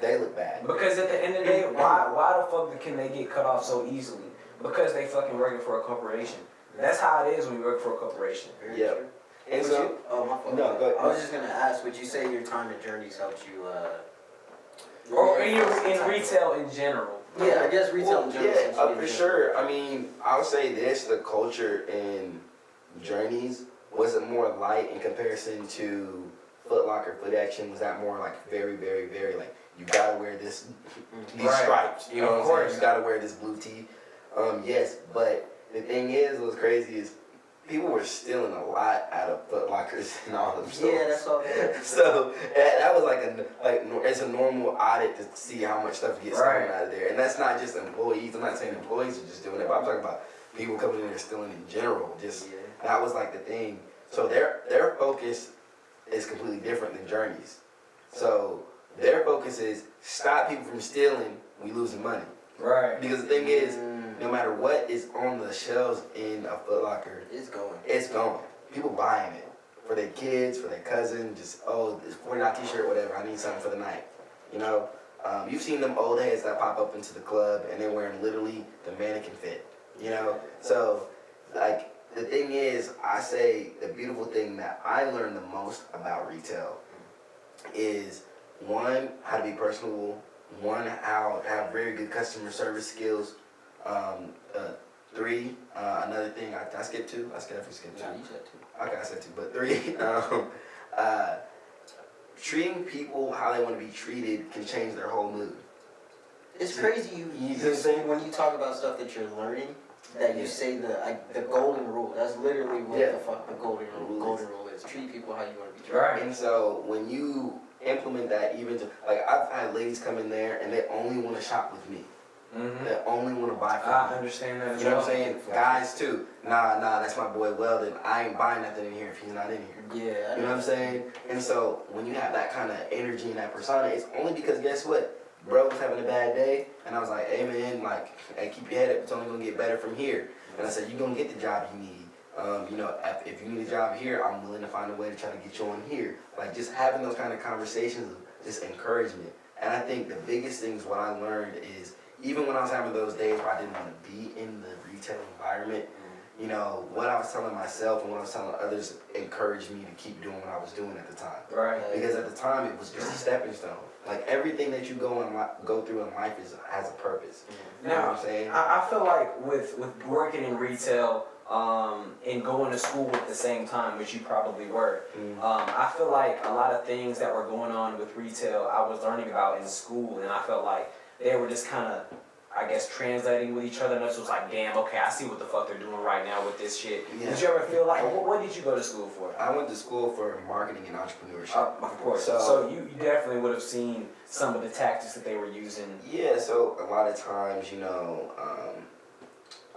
they look bad. Because at the end of the day, why the fuck can they get cut off so easily? Because they fucking working for a corporation. That's how it is when you work for a corporation. Yeah. And so, my fault. No, go ahead. I was just gonna ask, would you say your time at Journeys helped you? Or in retail in general. Yeah, I guess retail in general. Yeah, for sure. I mean, I'll say this: the culture in Journeys, was it more light in comparison to Foot Locker, Foot Action? Was that more like very, very, very like you gotta wear these stripes? You know what I'm saying? You gotta wear this blue tee. Yes, but the thing is, what's crazy is people were stealing a lot out of Foot Lockers and all them stores. Yeah, that's all. So that was it's a normal audit to see how much stuff gets stolen out of there, and that's not just employees. I'm not saying employees are just doing it, but I'm talking about people coming in there stealing in general. Just that was like the thing. So their focus is completely different than Journey's. So their focus is stop people from stealing. We losing money. Right. Because the thing is, no matter what is on the shelves in a Foot Locker, It's going. it's going. People buying it for their kids, for their cousin. Just it's $40 t-shirt, whatever. I need something for the night. You know, you've seen them old heads that pop up into the club and they're wearing literally the mannequin fit. You know, so like the thing is, I say the beautiful thing that I learned the most about retail is one, how to be personable. One, how to have very good customer service skills. Three, another thing, I skipped two. I definitely skipped two. Nah, you said two. Okay, I said two. But three, treating people how they want to be treated can change their whole mood. It's crazy You know what I'm saying? when you talk about stuff that you're learning, that you say the golden rule. That's literally what the fuck the golden rule is. Treat people how you want to be treated. Right. And so when you implement that, even to, like I've had ladies come in there and they only want to shop with me. Mm-hmm. They only want to buy from I me. understand that. You know what I'm saying? Guys too. Nah, that's my boy Weldon. I ain't buying nothing in here if he's not in here. Yeah. You know what I'm saying? And so when you have that kind of energy and that persona, it's only because guess what? Bro was having a bad day, and I was like, hey man, like, hey, keep your head up. It's only gonna get better from here. And I said, you're gonna get the job you need. You know, if you need a job here, I'm willing to find a way to try to get you on here. Like just having those kind of conversations, just encouragement. And I think the biggest things what I learned is even when I was having those days where I didn't want to be in the retail environment, you know, what I was telling myself and what I was telling others encouraged me to keep doing what I was doing at the time. Right. Because at the time it was just a stepping stone. Like everything that you go through in life has a purpose. You know what I'm saying? I feel like with working in retail and going to school at the same time, which you probably were, I feel like a lot of things that were going on with retail I was learning about in school, and I felt like they were just kind of, I guess, translating with each other, and it was like, damn, okay, I see what the fuck they're doing right now with this shit. Yeah. Did you ever feel like, what did you go to school for? I went to school for marketing and entrepreneurship. Of course. So you definitely would have seen some of the tactics that they were using. Yeah, so a lot of times, you know,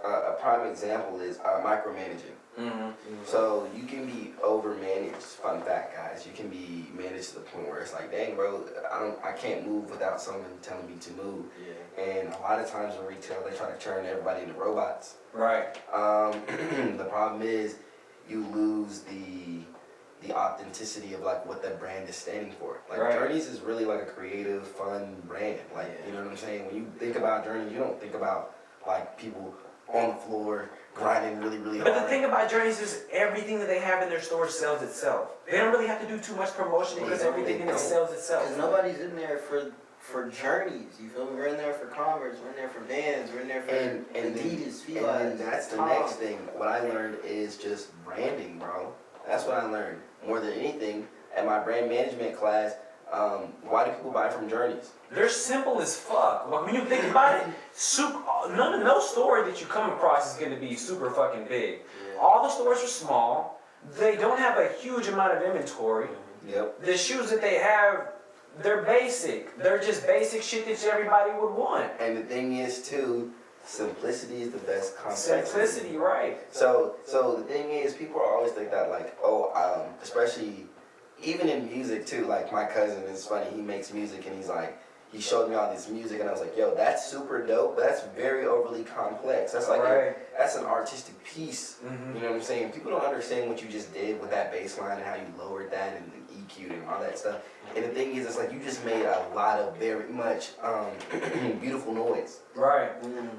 a prime example is micromanaging. Mm-hmm. So you can be overmanaged. Fun fact, guys, you can be managed to the point where it's like, dang, bro, I can't move without someone telling me to move. Yeah. And a lot of times in retail, they try to turn everybody into robots. Right. The problem is you lose the authenticity of like what that brand is standing for. Like Right. Journeys is really like a creative, fun brand. Like, you know what I'm saying? When you think about Journeys, you don't think about like people on the floor grinding really, really hard. But the thing about Journeys is everything that they have in their store sells itself. They don't really have to do too much promotion because everything in it sells itself. Because nobody's in there for Journeys, you feel me? We're in there for Converse, we're in there for Vans, we're in there for Adidas, Fila. And that's the next thing. What I learned is just branding, bro. That's what I learned. More than anything, at my brand management class, why do people buy from Journeys? They're simple as fuck. Like when you think about it, no store that you come across is going to be super fucking big. Yeah. All the stores are small. They don't have a huge amount of inventory. Yep. The shoes that they have, they're basic. They're just basic shit that everybody would want. And the thing is, too, simplicity is the best concept. Simplicity, right. So the thing is, people always think that, like, especially even in music, too. Like, my cousin, it's funny, he makes music, and he showed me all this music, and I was like, yo, that's super dope, but that's very overly complex. That's like, that's an artistic piece. Mm-hmm. You know what I'm saying? People don't understand what you just did with that bass line and how you lowered that and EQ'd and all that stuff. And the thing is, it's like you just made a lot of very much beautiful noise. Right.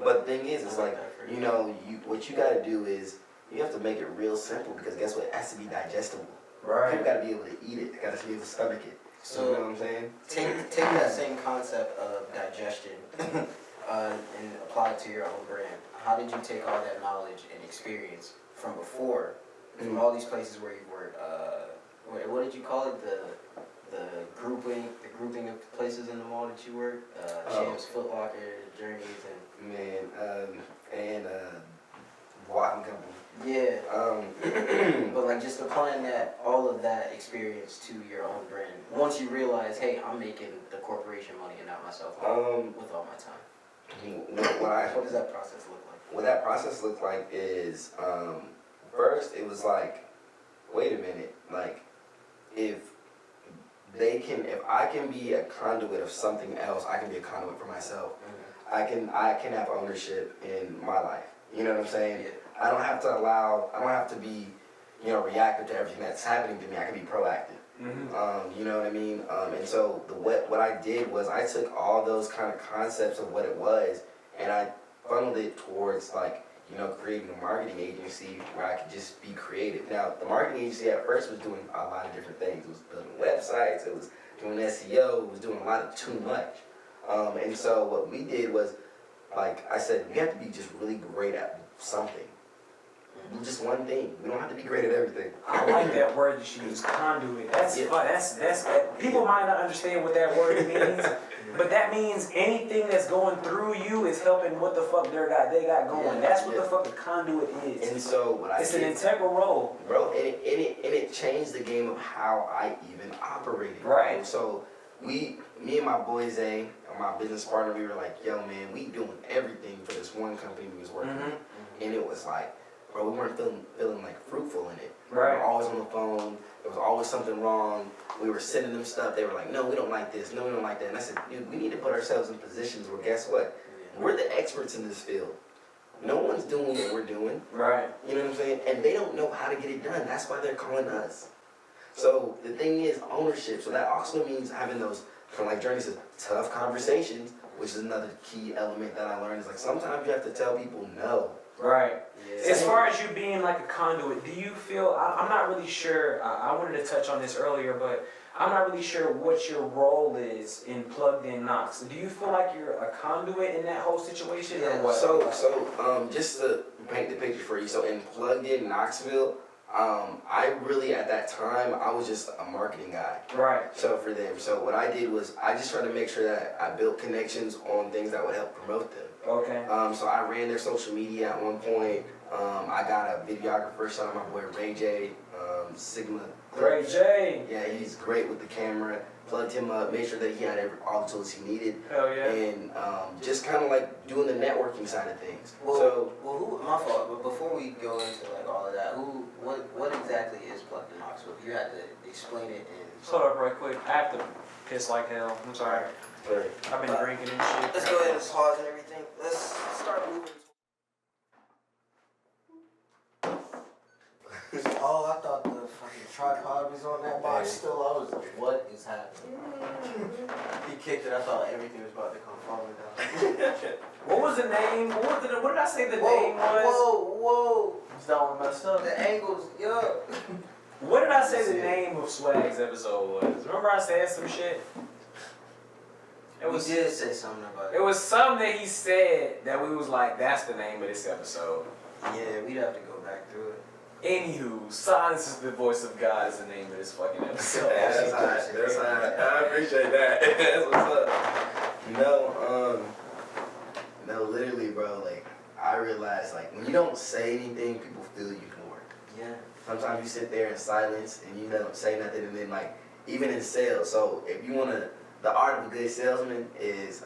But the thing is, it's like, you know, what you gotta do is, you have to make it real simple, because guess what? It has to be digestible. Right. People gotta be able to eat it. They gotta be able to stomach it. So, you know what I'm saying? Take that same concept of digestion and apply it to your own brand. How did you take all that knowledge and experience from before, from all these places where you worked? What did you call it? The grouping of places in the mall that you worked? Champs, Foot Locker, Journeys, and Man, and Walking Company. yeah. like just applying all of that experience to your own brand. Once you realize, hey, I'm making the corporation money and not myself with all my time. What does that process look like? What that process looked like is, first it was like, wait a minute, like, if I can be a conduit of something else, I can be a conduit for myself. I can have ownership in my life. You know what I'm saying? Yeah. I don't have to be, reactive to everything that's happening to me. I can be proactive. You know what I mean? And so what I did was I took all those kind of concepts of what it was, and I funneled it towards creating a marketing agency where I could just be creative. Now, the marketing agency at first was doing a lot of different things. It was building websites, it was doing SEO, it was doing a lot of too much. And so what we did was, like I said, we have to be just really great at something. Do just one thing. We don't have to be great at everything. I like that word that you use, conduit. That's people might not understand what that word means, but that means anything that's going through you is helping what the fuck they got going. That's what the fuck a conduit is. And so what I it's did, an integral role, bro. And it changed the game of how I even operated. Right. So me and my boy Zay, my business partner, we were like, yo man, we doing everything for this one company we was working with, and it was like, bro, we weren't feeling like fruitful in it. Right. We were always on the phone. There was always something wrong. We were sending them stuff. They were like, no, we don't like this. No, we don't like that. And I said, dude, we need to put ourselves in positions where, guess what? We're the experts in this field. No one's doing what we're doing. right? You know what I'm saying? And they don't know how to get it done. That's why they're calling us. So the thing is ownership. So that also means having those, kind of like Journey says, tough conversations, which is another key element that I learned. Is like sometimes you have to tell people no. Right. Yeah. As far as you being like a conduit, do you feel, I'm not really sure, I wanted to touch on this earlier, but I'm not really sure what your role is in Plugged In Knox. Do you feel like you're a conduit in that whole situation or what? So just to paint the picture for you, so in Plugged In Knoxville, I really at that time I was just a marketing guy. Right. So for them, so what I did was I just tried to make sure that I built connections on things that would help promote them. Okay. So I ran their social media at one point. I got a videographer, shout out my boy Ray J, Sigma. Ray J. Yeah, he's great with the camera. Plugged him up, made sure that he had all the tools he needed. Hell yeah. And just kind of like doing the networking side of things. Well, who? My fault. But before we go into like all of that, what exactly is Plugged In Knoxville? You had to explain it in. Hold up right quick. I have to piss like hell. I'm sorry. I've been drinking and shit. Let's go ahead and pause and everything. Let's start moving. Oh, I thought the fucking tripod was on that box still. I was like, what is happening? He kicked it. I thought everything was about to come falling down. What was the name? What did I say the name was? Whoa. Is that one messed up? The angles, yo. What did I say the name of Swag's episode was? Remember I said some shit? We did say something about it. It was something that he said that we was like, that's the name of this episode. Yeah, we'd have to go back through it. Anywho, Silence is the Voice of God is the name of this fucking episode. Yeah, that's hot. That's hot. I appreciate that. That's what's up. No, literally, bro. Like, I realized, like, when you don't say anything, people feel you more. Yeah. Sometimes you sit there in silence and you don't say nothing, and then, like, even in sales. So, if you want to, the art of a good salesman is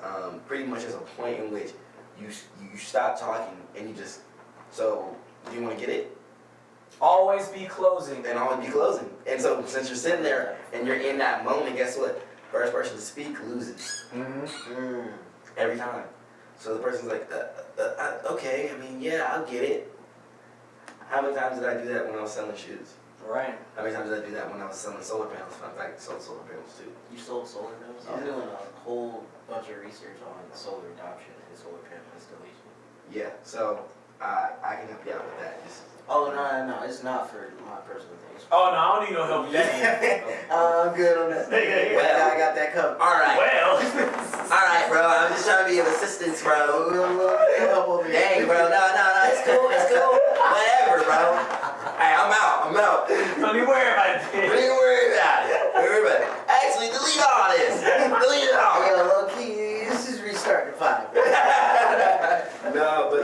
pretty much as a point in which you stop talking and you just. So, do you want to get it? Always be closing. And always be closing. And so since you're sitting there and you're in that moment, guess what? First person to speak loses. Every time. So the person's like, okay, I mean, yeah, I'll get it. How many times did I do that when I was selling shoes? Right. How many times did I do that when I was selling solar panels? In fact, I sold solar panels too. You sold solar panels? Yeah. I'm doing a whole bunch of research on solar adoption and solar panel installation. Yeah, so I can help you out with that. Just, Oh, no, it's not for my personal things. Oh no, I don't need no help with that. I'm good on that. Well, I got that covered. alright. Well. Alright, bro. I'm just trying to be of assistance, bro. Help over here. Dang, bro. No. It's cool. Whatever, bro. Hey, I'm out. Don't even worry about it. What are you worried about? Actually, delete all this. Delete it all. Yo, low key, this is restart the 5. No, but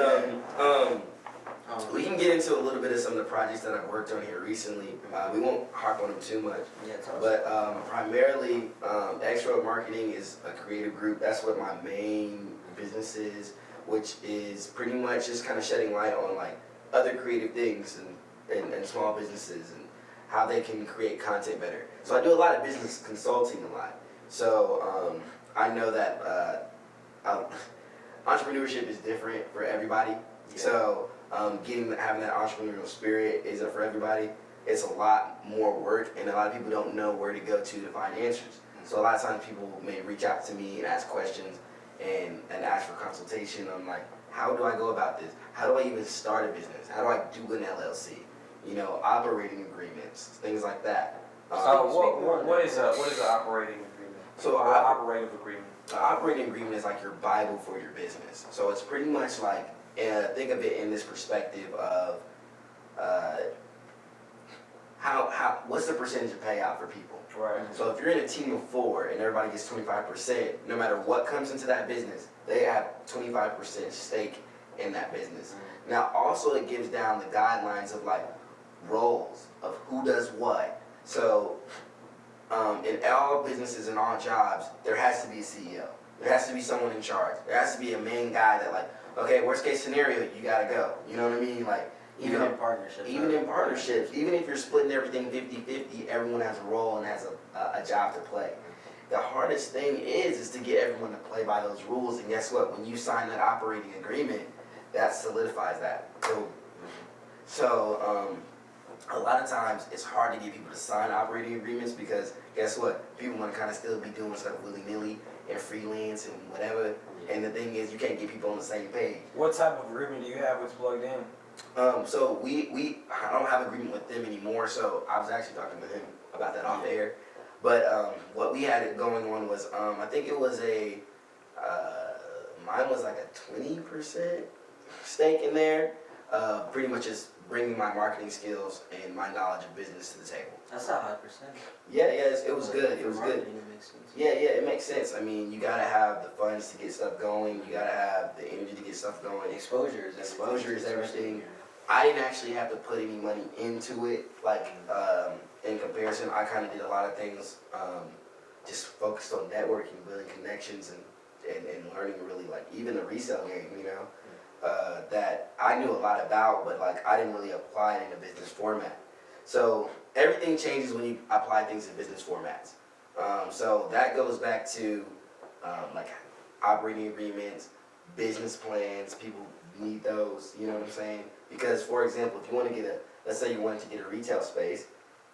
we can get into a little bit of some of the projects that I've worked on here recently. We won't harp on them too much. Yeah, tell us. But primarily, XWorld Marketing is a creative group. That's what my main business is, which is pretty much just kind of shedding light on like other creative things and small businesses and how they can create content better. So I do a lot of business consulting a lot. So I know that entrepreneurship is different for everybody. Yeah. So having that entrepreneurial spirit isn't for everybody. It's a lot more work, and a lot of people don't know where to go to find answers. So a lot of times people may reach out to me and ask questions and ask for consultation on like, how do I go about this? How do I even start a business? How do I do an LLC? You know, operating agreements, things like that. What is an operating agreement? So Or operative agreement. An operating agreement is like your Bible for your business. So it's pretty much like, think of it in this perspective of what's the percentage of payout for people? Right. So if you're in a team of 4 and everybody gets 25%, no matter what comes into that business, they have 25% stake in that business. Now also it gives down the guidelines of like roles of who does what. So in all businesses and all jobs, there has to be a CEO. There has to be someone in charge. There has to be a main guy that like, okay, worst case scenario, you gotta go. You know what I mean? Like Even in partnerships. Even in partnerships, even if you're splitting everything 50-50, everyone has a role and has a job to play. The hardest thing is to get everyone to play by those rules, and guess what? When you sign that operating agreement, that solidifies that. So a lot of times it's hard to get people to sign operating agreements because guess what? People want to kind of still be doing stuff willy-nilly and freelance and whatever. And the thing is, you can't get people on the same page. What type of agreement do you have with Plugged In? So I don't have an agreement with them anymore, so I was actually talking to him about that off air. But what we had going on was, I think it was mine was like a 20% stake in there, pretty much just bringing my marketing skills and my knowledge of business to the table. That's a high percentage. Yeah, it was good, it was good. Marketing, it makes sense. Yeah, it makes sense. I mean, you gotta have the funds to get stuff going, you gotta have the energy to get stuff going. Exposure is everything. I didn't actually have to put any money into it. Like, in comparison, I kind of did a lot of things, just focused on networking, building connections, and learning really, like, even the resale game, you know, that I knew a lot about, but, like, I didn't really apply it in a business format. So everything changes when you apply things in business formats. So that goes back to, like, operating agreements, business plans. People need those, you know what I'm saying? Because, for example, if you want to get let's say you wanted to get a retail space,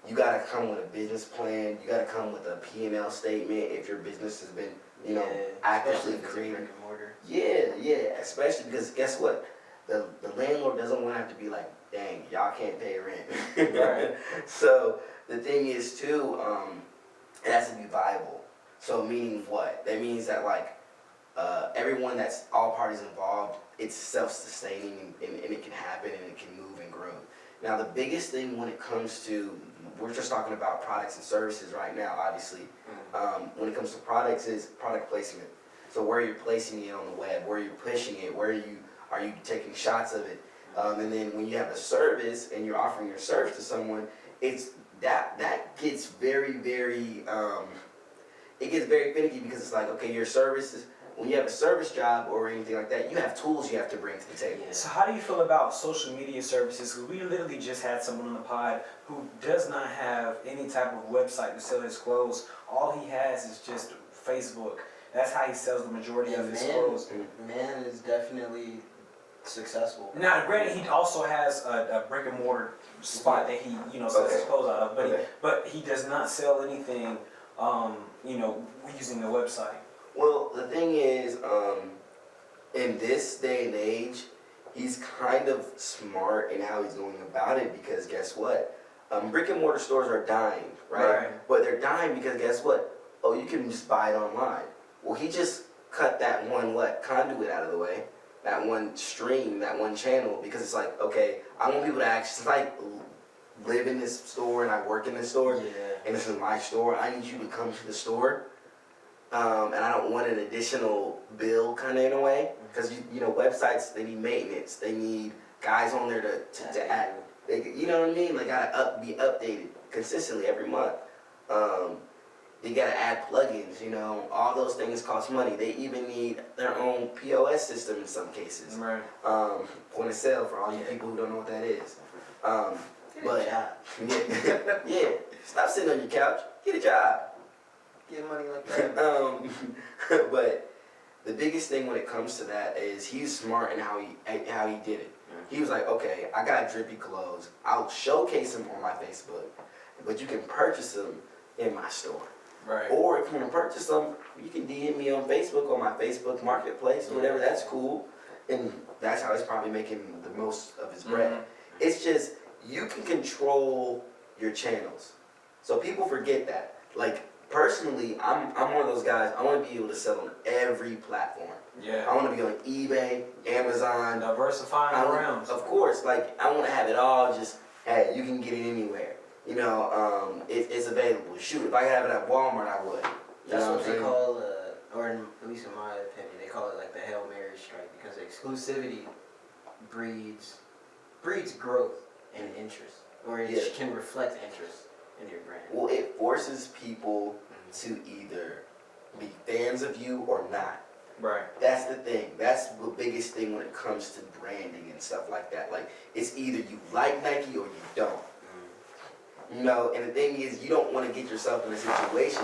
you got to come with a business plan, you got to come with a P&L statement if your business has been, you know, actively creating. Yeah, especially because guess what? The landlord doesn't want to have to be like, dang, y'all can't pay rent. Right. So the thing is too, it has to be viable. So meaning what? That means that like everyone that's all parties involved, it's self-sustaining and it can happen and it can move and grow. Now the biggest thing when it comes to, we're just talking about products and services right now, obviously. When it comes to products is product placement. So where you're placing it on the web, where you're pushing it, are you taking shots of it? And then when you have a service and you're offering your service to someone, it's that gets very, very it gets very finicky because it's like, okay, your services, when you have a service job or anything like that, you have tools you have to bring to the table. So how do you feel about social media services? Because we literally just had someone on the pod who does not have any type of website to sell his clothes. All he has is just Facebook. That's how he sells the majority of his clothes. Man is definitely successful. Now, granted, he also has a brick and mortar spot that he, sells his clothes out of, but he does not sell anything, using the website. Well, the thing is, in this day and age, he's kind of smart in how he's going about it because guess what? Brick and mortar stores are dying, right? But they're dying because guess what? Oh, you can just buy it online. Well, he just cut that one conduit out of the way, that one stream, that one channel, because it's like, okay, I want people to actually live in this store and I work in this store, and this is my store. I need you to come to the store. And I don't want an additional bill kind of in a way because, websites, they need maintenance. They need guys on there to add. You know what I mean? Like gotta be updated consistently every month. They gotta add plugins. You know, all those things cost money. They even need their own POS system in some cases. Right. Point of sale for all you people who don't know what that is. Get a job. Yeah. Stop sitting on your couch. Get a job. Get money like that. But the biggest thing when it comes to that is he's smart in how he did it. He was like, okay, I got drippy clothes. I'll showcase them on my Facebook, but you can purchase them in my store. Right. Or if you want to purchase them, you can DM me on Facebook on my Facebook Marketplace or whatever. That's cool, and that's how he's probably making the most of his bread. It's just you can control your channels, so people forget that. Like personally, I'm one of those guys. I want to be able to sell on every platform. Yeah. I want to be on eBay, Amazon. Diversifying around. Of course, like I want to have it all. Just hey, you can get it anywhere. You know, it's available. Shoot, if I could have it at Walmart, I would. That's what they call, or at least in my opinion, they call it like the Hail Mary strike, because exclusivity breeds growth and interest, or it can reflect interest in your brand. Well, it forces people to either be fans of you or not. Right. That's the thing. That's the biggest thing when it comes to branding and stuff like that. Like, it's either you like Nike or you don't. You know, and the thing is, you don't want to get yourself in a situation,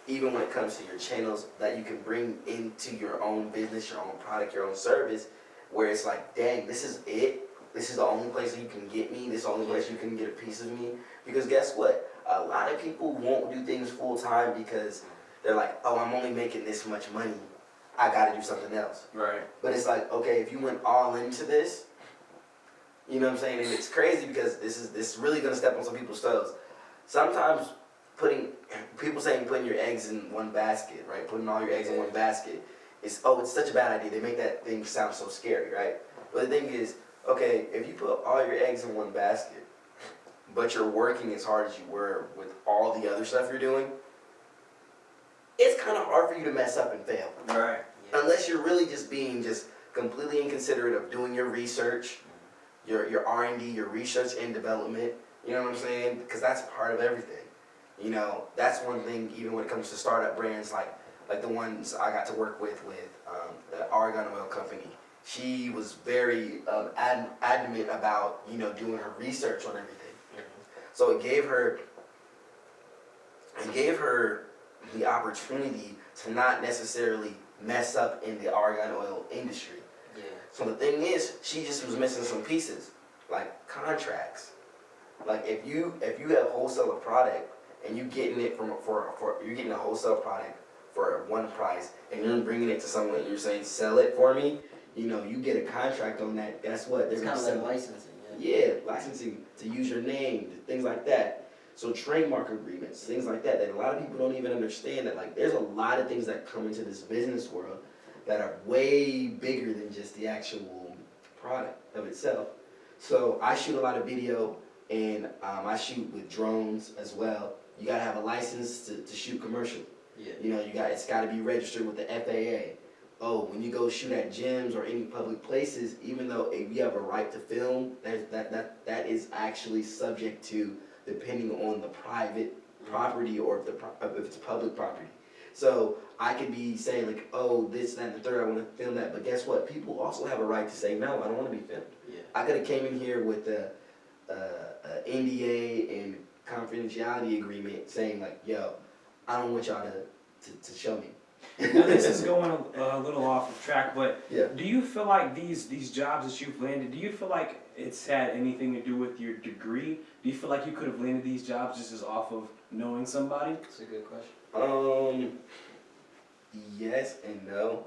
even when it comes to your channels, that you can bring into your own business, your own product, your own service, where it's like, dang, this is it. This is the only place you can get me. This is the only place you can get a piece of me. Because guess what? A lot of people won't do things full time because they're like, oh, I'm only making this much money. I got to do something else. Right. But it's like, okay, if you went all into this, you know what I'm saying? And it's crazy because this is really gonna step on some people's toes. Sometimes people saying putting your eggs in one basket, right? Putting all your eggs in one basket it's such a bad idea. They make that thing sound so scary, right? But the thing is, okay, if you put all your eggs in one basket, but you're working as hard as you were with all the other stuff you're doing, it's kind of hard for you to mess up and fail. Right. Yeah. Unless you're really just being just completely inconsiderate of doing your research, your R&D, your research and development, you know what I'm saying? Because that's part of everything. You know, that's one thing even when it comes to startup brands like the ones I got to work with the Argan Oil Company. She was very adamant about, you know, doing her research on everything. So it gave her the opportunity to not necessarily mess up in the argan oil industry. Yeah. So the thing is, she just was missing some pieces, like contracts. Like if you have wholesale a product and you getting it you're getting a wholesale product for one price and you're bringing it to someone and you're saying sell it for me, you know, you get a contract on that. Guess what? It's kind of like licensing. Yeah, licensing to use your name, things like that. So trademark agreements, things like that. That a lot of people don't even understand that. Like, there's a lot of things that come into this business world that are way bigger than just the actual product of itself. So I shoot a lot of video, and I shoot with drones as well. You gotta have a license to shoot commercial. Yeah. You know, it's gotta be registered with the FAA. Oh, when you go shoot at gyms or any public places, even though you have a right to film, that is actually subject to depending on the private property or if it's public property. So I could be saying like, oh, this, that, and the third, I want to film that, but guess what? People also have a right to say, no, I don't want to be filmed. Yeah. I could have came in here with a NDA and confidentiality agreement saying like, yo, I don't want y'all to show me. Now this is going a little off of track, but Yeah. do you feel like these jobs that you've landed, do you feel like it's had anything to do with your degree? Do you feel like you could have landed these jobs just as off of knowing somebody? That's a good question. Yes and no.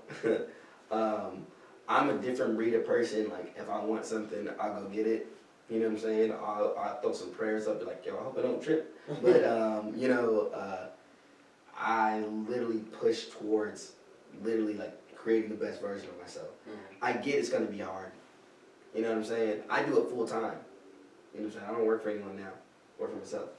I'm a different breed of person. Like, if I want something, I'll go get it. You know what I'm saying? I'll throw some prayers up, be like, yo, I hope I don't trip. But, you know, I literally push towards like creating the best version of myself. I get it's gonna be hard. You know what I'm saying? I do it full time. You know what I'm saying? I don't work for anyone now. I work for myself.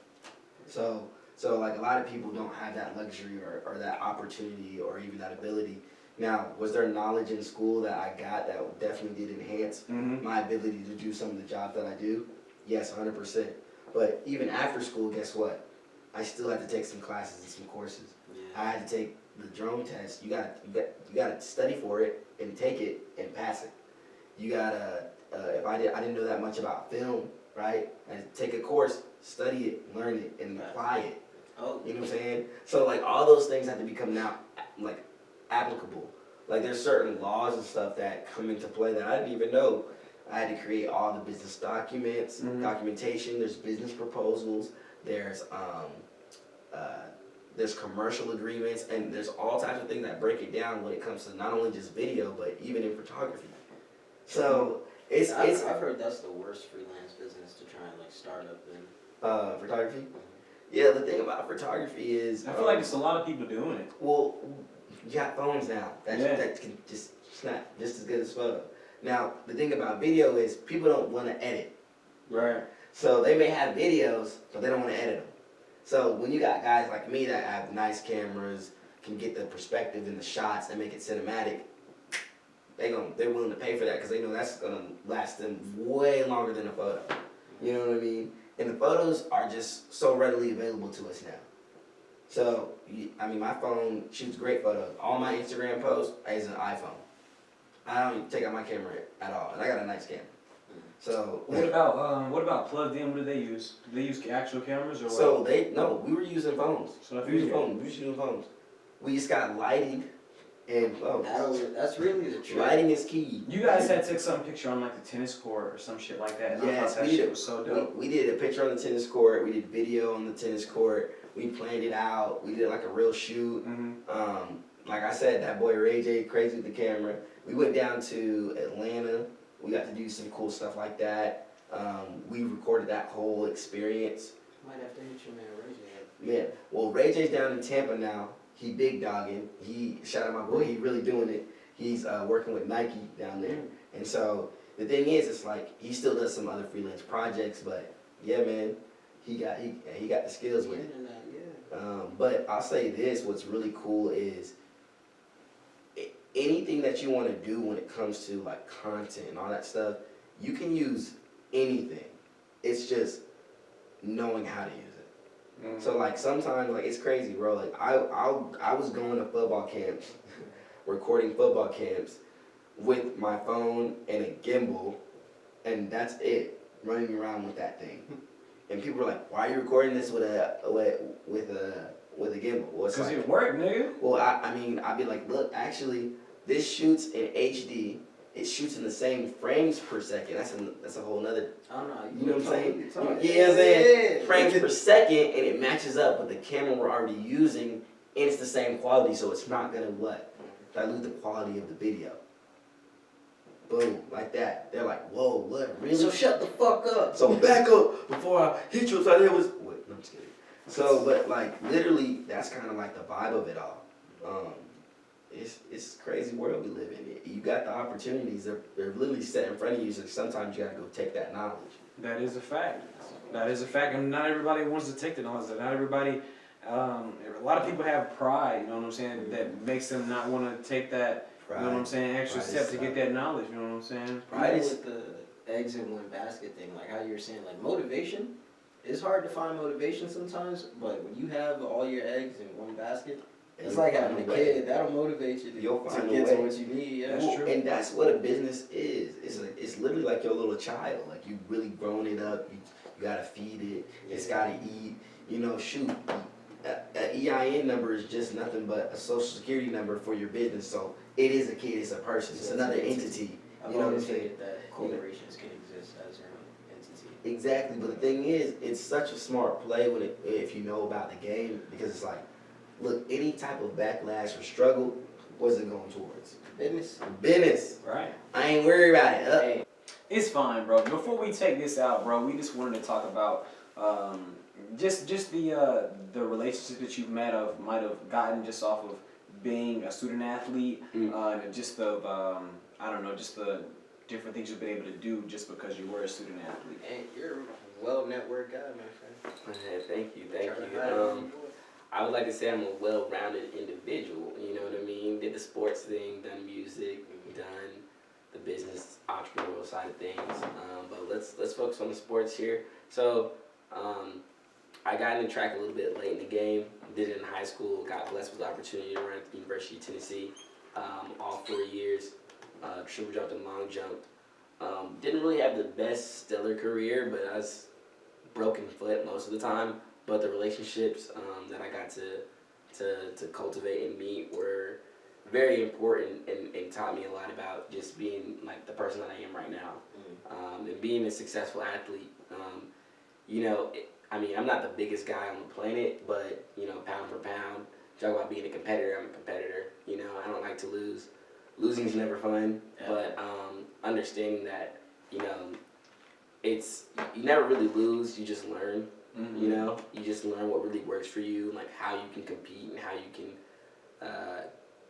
So like a lot of people don't have that luxury or that opportunity or even that ability Now, was there knowledge in school that I got that definitely did enhance my ability to do some of the jobs that I do? Yes, 100%. But even after school, guess what? I still had to take some classes and some courses. I had to take the drone test. You got to study for it and take it and pass it. You gotta if I didn't know that much about film, right? I had to take a course, study it, learn it, and apply it. Oh, You know what I'm saying? So like all those things have to become now like applicable. Like there's certain laws and stuff that come into play that I didn't even know. I had to create all the business documents, documentation. There's business proposals. There's commercial agreements, and there's all types of things that break it down when it comes to not only just video, but even in photography. So I've heard that's the worst freelance business to try and like start up in. photography. Yeah, the thing about photography is I feel like it's a lot of people doing it. well, you got phones now that can just snap just as good as photo. Now the thing about video is people don't want to edit. Right. So they may have videos, but they don't want to edit them. So when you got guys like me that have nice cameras, can get the perspective and the shots and make it cinematic, they're willing to pay for that because they know that's gonna last them way longer than a photo. You know what I mean? And the photos are just so readily available to us now. So I mean, my phone shoots great photos. All my Instagram posts is an iPhone. I don't even take out my camera at all, and I got a nice camera. So What about plugged in? What do they use? Do they use actual cameras or what? So we were using phones. So We were using phones. We just got lighting and phones. That's really the trick. Lighting is key. You guys had took some picture on like the tennis court or some shit like that. And I Yes, thought that shit was so dope. We did a picture on the tennis court. We did video on the tennis court. We planned it out. We did like a real shoot. Like I said, that boy Ray J crazy with the camera. We went down to Atlanta. We got to do some cool stuff like that. We recorded that whole experience. Might have to hit your man Ray J. Man, well Ray J's down in Tampa now. He big dogging. Shout out my boy. He really doing it. He's working with Nike down there. And so the thing is, it's like he still does some other freelance projects, but yeah, man, he got the skills with it. But I'll say this: what's really cool is anything that you want to do when it comes to like content and all that stuff, you can use anything. It's just knowing how to use it. So like sometimes like it's crazy, bro. Like I was going to football camps, recording football camps with my phone and a gimbal, and that's it. Running around with that thing, and people were like, "Why are you recording this with a gimbal?" Well, Cause it worked, nigga. Well, I mean, I'd be like, look, actually, this shoots in HD. It shoots in the same frames per second. That's a whole nother. I don't know. You know what I'm saying? You know what I'm saying? Frames per second, and it matches up with the camera we're already using, and it's the same quality, so it's not gonna dilute the quality of the video. Boom, like that. They're like, whoa, what? Really? So shut the fuck up. So back up before I hit you upside the head with. Wait, no, I'm just kidding. So, but like literally, that's kind of like the vibe of it all. It's a crazy world we live in. You got the opportunities; they're literally set in front of you. So sometimes you gotta go take that knowledge. That is a fact. That is a fact, and not everybody wants to take the knowledge. Not everybody. A lot of people have pride. You know what I'm saying? That makes them not want to take that. Pride. You know what I'm saying? Extra Pride step is to get that knowledge. You know what I'm saying? Pride is with the eggs in one basket thing, like how you were saying, like motivation. It's hard to find motivation sometimes, but when you have all your eggs in one basket, it's like having a kid. That'll motivate you to get to what you need. Yeah. That's true. And that's what a business is. It's literally like your little child. Like you really growing it up. You gotta feed it. It's gotta eat. You know, shoot. An EIN number is just nothing but a social security number for your business. So it is a kid. It's a person. It's another entity. You know what I'm saying? That corporations can exist as their own entity. Exactly. But the thing is, it's such a smart play if you know about the game, because it's like, look, any type of backlash or struggle, what's it going towards? Business. Right. I ain't worried about it. Hey, it's fine, bro. Before we take this out, bro, we just wanted to talk about just the relationship that you might have gotten just off of being a student athlete, and just the I don't know, just the different things you've been able to do just because you were a student athlete. Hey, you're a well-networked guy, my friend. Thank you. I would like to say I'm a well-rounded individual. You know what I mean? Did the sports thing, done music, done the business entrepreneurial side of things. But let's focus on the sports here. So I got into track a little bit late in the game. Did it in high school. Got blessed with the opportunity to run at the University of Tennessee all 4 years. Triple jumped and long jumped. Didn't really have the best stellar career, but I was broken foot most of the time. But the relationships that I got to cultivate and meet were very important and taught me a lot about just being like the person that I am right now, and being a successful athlete. I'm not the biggest guy on the planet, but pound for pound, talk about being a competitor. I'm a competitor. I don't like to lose. Losing's never fun, but understanding that it's you never really lose. You just learn. You just learn what really works for you, like how you can compete and how you can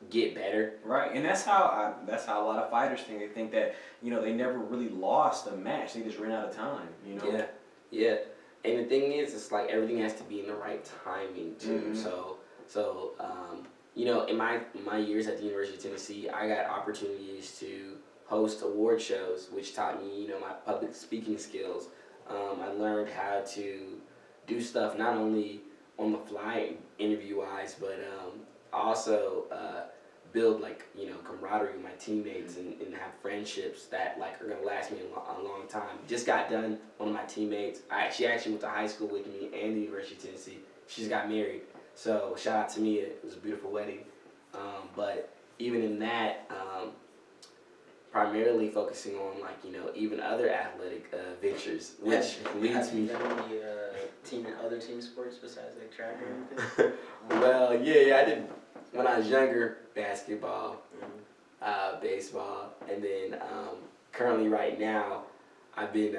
get better. Right, and that's how a lot of fighters think. They think that they never really lost a match; they just ran out of time. Yeah. And the thing is, it's like everything has to be in the right timing too. So in my years at the University of Tennessee, I got opportunities to host award shows, which taught me my public speaking skills. I learned how to do stuff not only on the fly interview wise, but also build camaraderie with my teammates and have friendships that are gonna last me a long time. Just got done. One of my teammates, she actually went to high school with me and the University of Tennessee. She just got married, so shout out to Mia. It was a beautiful wedding. But even in that, primarily focusing on even other athletic ventures, which leads me. Other team sports besides track or anything? Well, yeah, I did when I was younger. Basketball, baseball, and then currently right now, I've been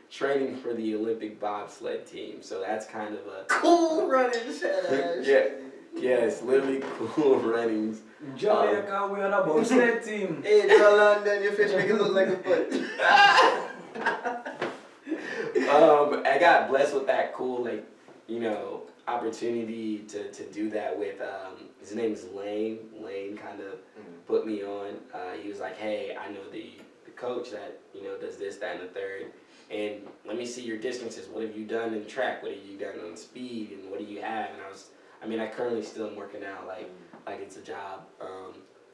training for the Olympic bobsled team. So that's kind of a cool running. Yeah, it's literally cool runnings. Jamaica, we are the bobsled team. Hey, draw London, your fish make it look like a foot. I got blessed with that cool, opportunity to do that with, his name is Lane. Lane kind of put me on. He was like, hey, I know the coach that, does this, that, and the third. And let me see your distances. What have you done in track? What have you done on speed? And what do you have? And I currently still am working out like it's a job.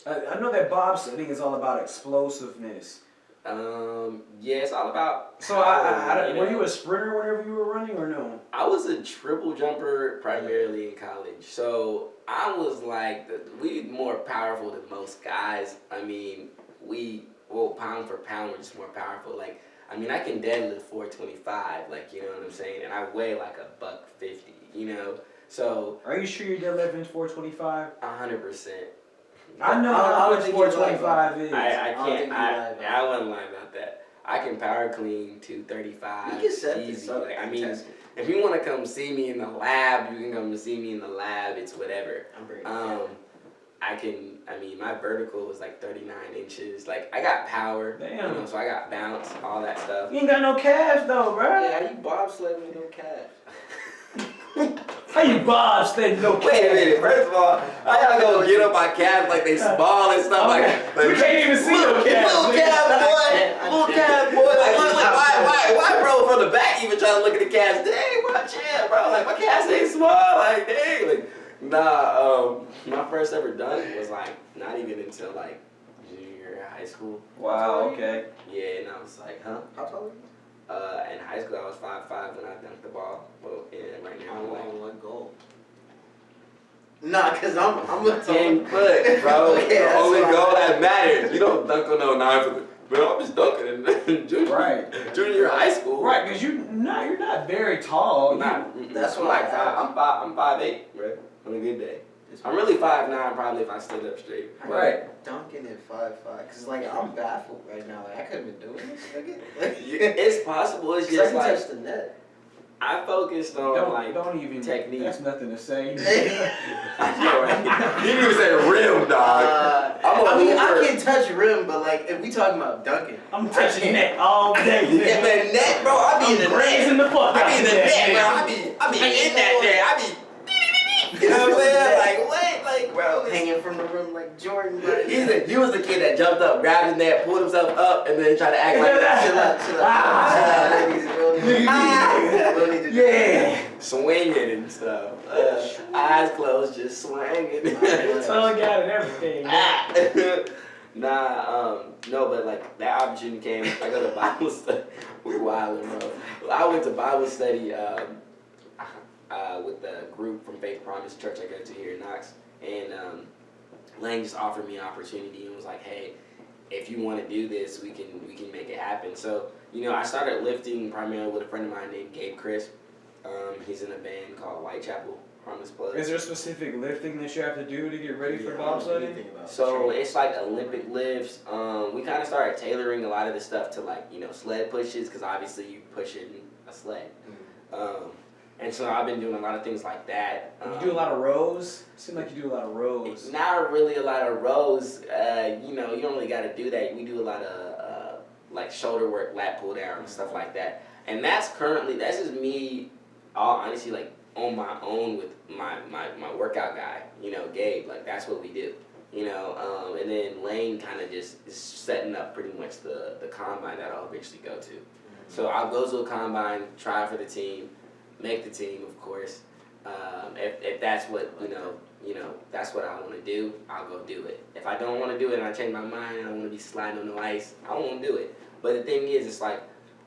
I know that bobsledding is all about explosiveness. Yeah, it's all about. So were you a sprinter whenever you were running or no? I was a triple jumper primarily in college. So I was we more powerful than most guys. Pound for pound, we're just more powerful. I can deadlift 425, you know what I'm saying? And I weigh $150, So. Are you sure you're deadlifting 425? 100%. I know how much 425 is. I can't. I wouldn't lie about that. I can power clean 235 easy. If you want to come see me in the lab, you can come see me in the lab. It's whatever. My vertical was 39 inches. I got power. Damn. So I got bounce, all that stuff. You ain't got no calves though, bro. Yeah, how you bobsledding with no calves? How you bobsledding no calves? Wait a minute. First of all, I gotta go get up my calves they small and stuff we can't even see no calves. Little calf boy. Why, bro, from the back even trying to look at the calves? Dang, watch out, bro. My calves ain't small. Dang. My first ever dunk was not even until junior year of high school. Wow. Okay. Yeah, and I was huh? How tall are you? In high school I was 5'5" when I dunked the ball. Well, and right now I'm what goal? Nah, cause I'm a 10 foot, bro. Okay, the only fine. goal that matters. You don't dunk on no 9 foot. Bro, I'm just dunking in junior year of high school. Right, because you're not very tall. That's I'm why I'm 5'8", bro. On a good day. I'm really 5'9", probably if I stood up straight. Right. Dunking at 5'5", cause I'm baffled right now. I couldn't have been doing this. It's possible. It's just touch the net. I focused on don't even technique. That's nothing to say. I know, right? You didn't even say rim, dog. I can touch rim, but if we talking about dunking, I'm touching net all day. Yeah, man, net, bro. I be in the net. The fuck I be in the net, bro. I be in that net. I be. hanging from the room like Jordan. But He was the kid that jumped up, grabbed his neck, pulled himself up, and then tried to act like chill out. Yeah, swinging and stuff. Eyes closed, just swinging. Tongue out and everything. No, but like that opportunity came. I go to Bible study. We wildin', bro. I went to Bible study with the group from Faith Promise Church I go to here in Knox, and Lane just offered me an opportunity and was like, "Hey, if you want to do this, we can make it happen." So I started lifting primarily with a friend of mine named Gabe Crisp. He's in a band called Whitechapel. Harmless Plug. Is there specific lifting that you have to do to get ready for bobsledding? So it's like Olympic lifts. We kind of started tailoring a lot of the stuff to like sled pushes, because obviously you pushing a sled. And so I've been doing a lot of things like that. You do a lot of rows? Seems like you do a lot of rows. Not really a lot of rows. You don't really got to do that. We do a lot of like shoulder work, lat pull down, and stuff like that. And that's just me, all honesty, like on my own with my workout guy, Gabe. Like that's what we do. And then Lane kind of just is setting up pretty much the combine that I'll eventually go to. So I'll go to a combine, try for the team, make the team, of course. If that's what that's what I want to do, I'll go do it. If I don't want to do it and I change my mind and I want to be sliding on the ice, I won't do it. But the thing is, it's like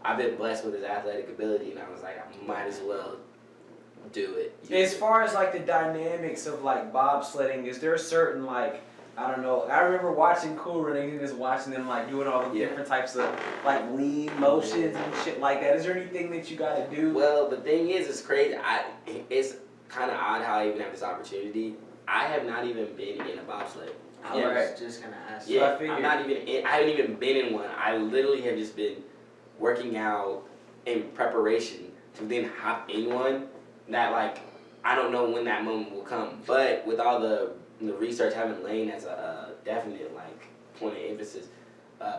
I've been blessed with his athletic ability, and I was like, I might as well do it. As far as like the dynamics of like bobsledding, is there a certain like, I don't know, I remember watching Cool Runnings and just watching them like doing all the different types of like lean motions and shit like that. Is there anything that you gotta do? Well, the thing is, it's crazy. It's kind of odd how I even have this opportunity. I have not even been in a bobsled. I was just gonna ask. Yeah, So I haven't even been in one. I literally have just been working out in preparation to then hop in one. That like I don't know when that moment will come. But with all the research, having Lane as a definite like point of emphasis,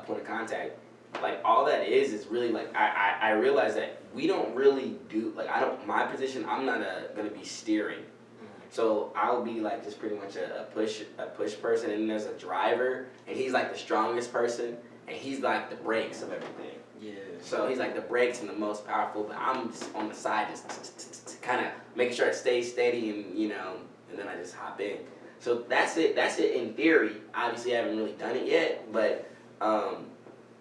point of contact, like all that is really like I realize that we don't really do like my position. I'm not gonna be steering. So I'll be like just pretty much a push person, and then there's a driver, and he's like the strongest person, and he's like the brakes of everything. Yeah. So he's like the brakes and the most powerful, but I'm just on the side, just kind of making sure it stays steady, and and then I just hop in. So that's it. That's it in theory. Obviously, I haven't really done it yet, but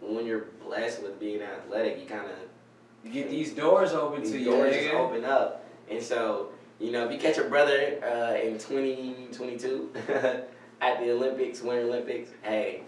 when you're blessed with being athletic, you kind of You get these doors open to you, doors just nigga. open up, and so. If you catch a brother in 2022 at the Olympics, Winter Olympics, hey,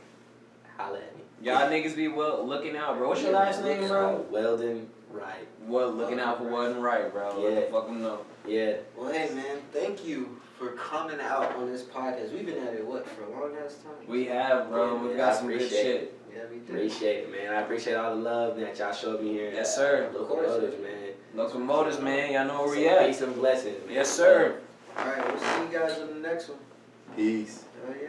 holla at me. Y'all niggas be looking out, bro. What's your last name, bro? Weldon Wright. What looking out for wasn't right, bro. Let the fuck them know. Yeah. Well, hey man, thank you for coming out on this podcast. We've been at it for a long ass time. We have, bro. Yeah, we man, got I some good appreciate shit. Yeah, we do. Appreciate it, man. I appreciate all the love that y'all showed me here. Yes, sir. Locomotives, man. Locomotives, man. Y'all know where we So at. peace and blessings, man. Yes, sir. All right, we'll see you guys on the next one. Peace. Oh yeah.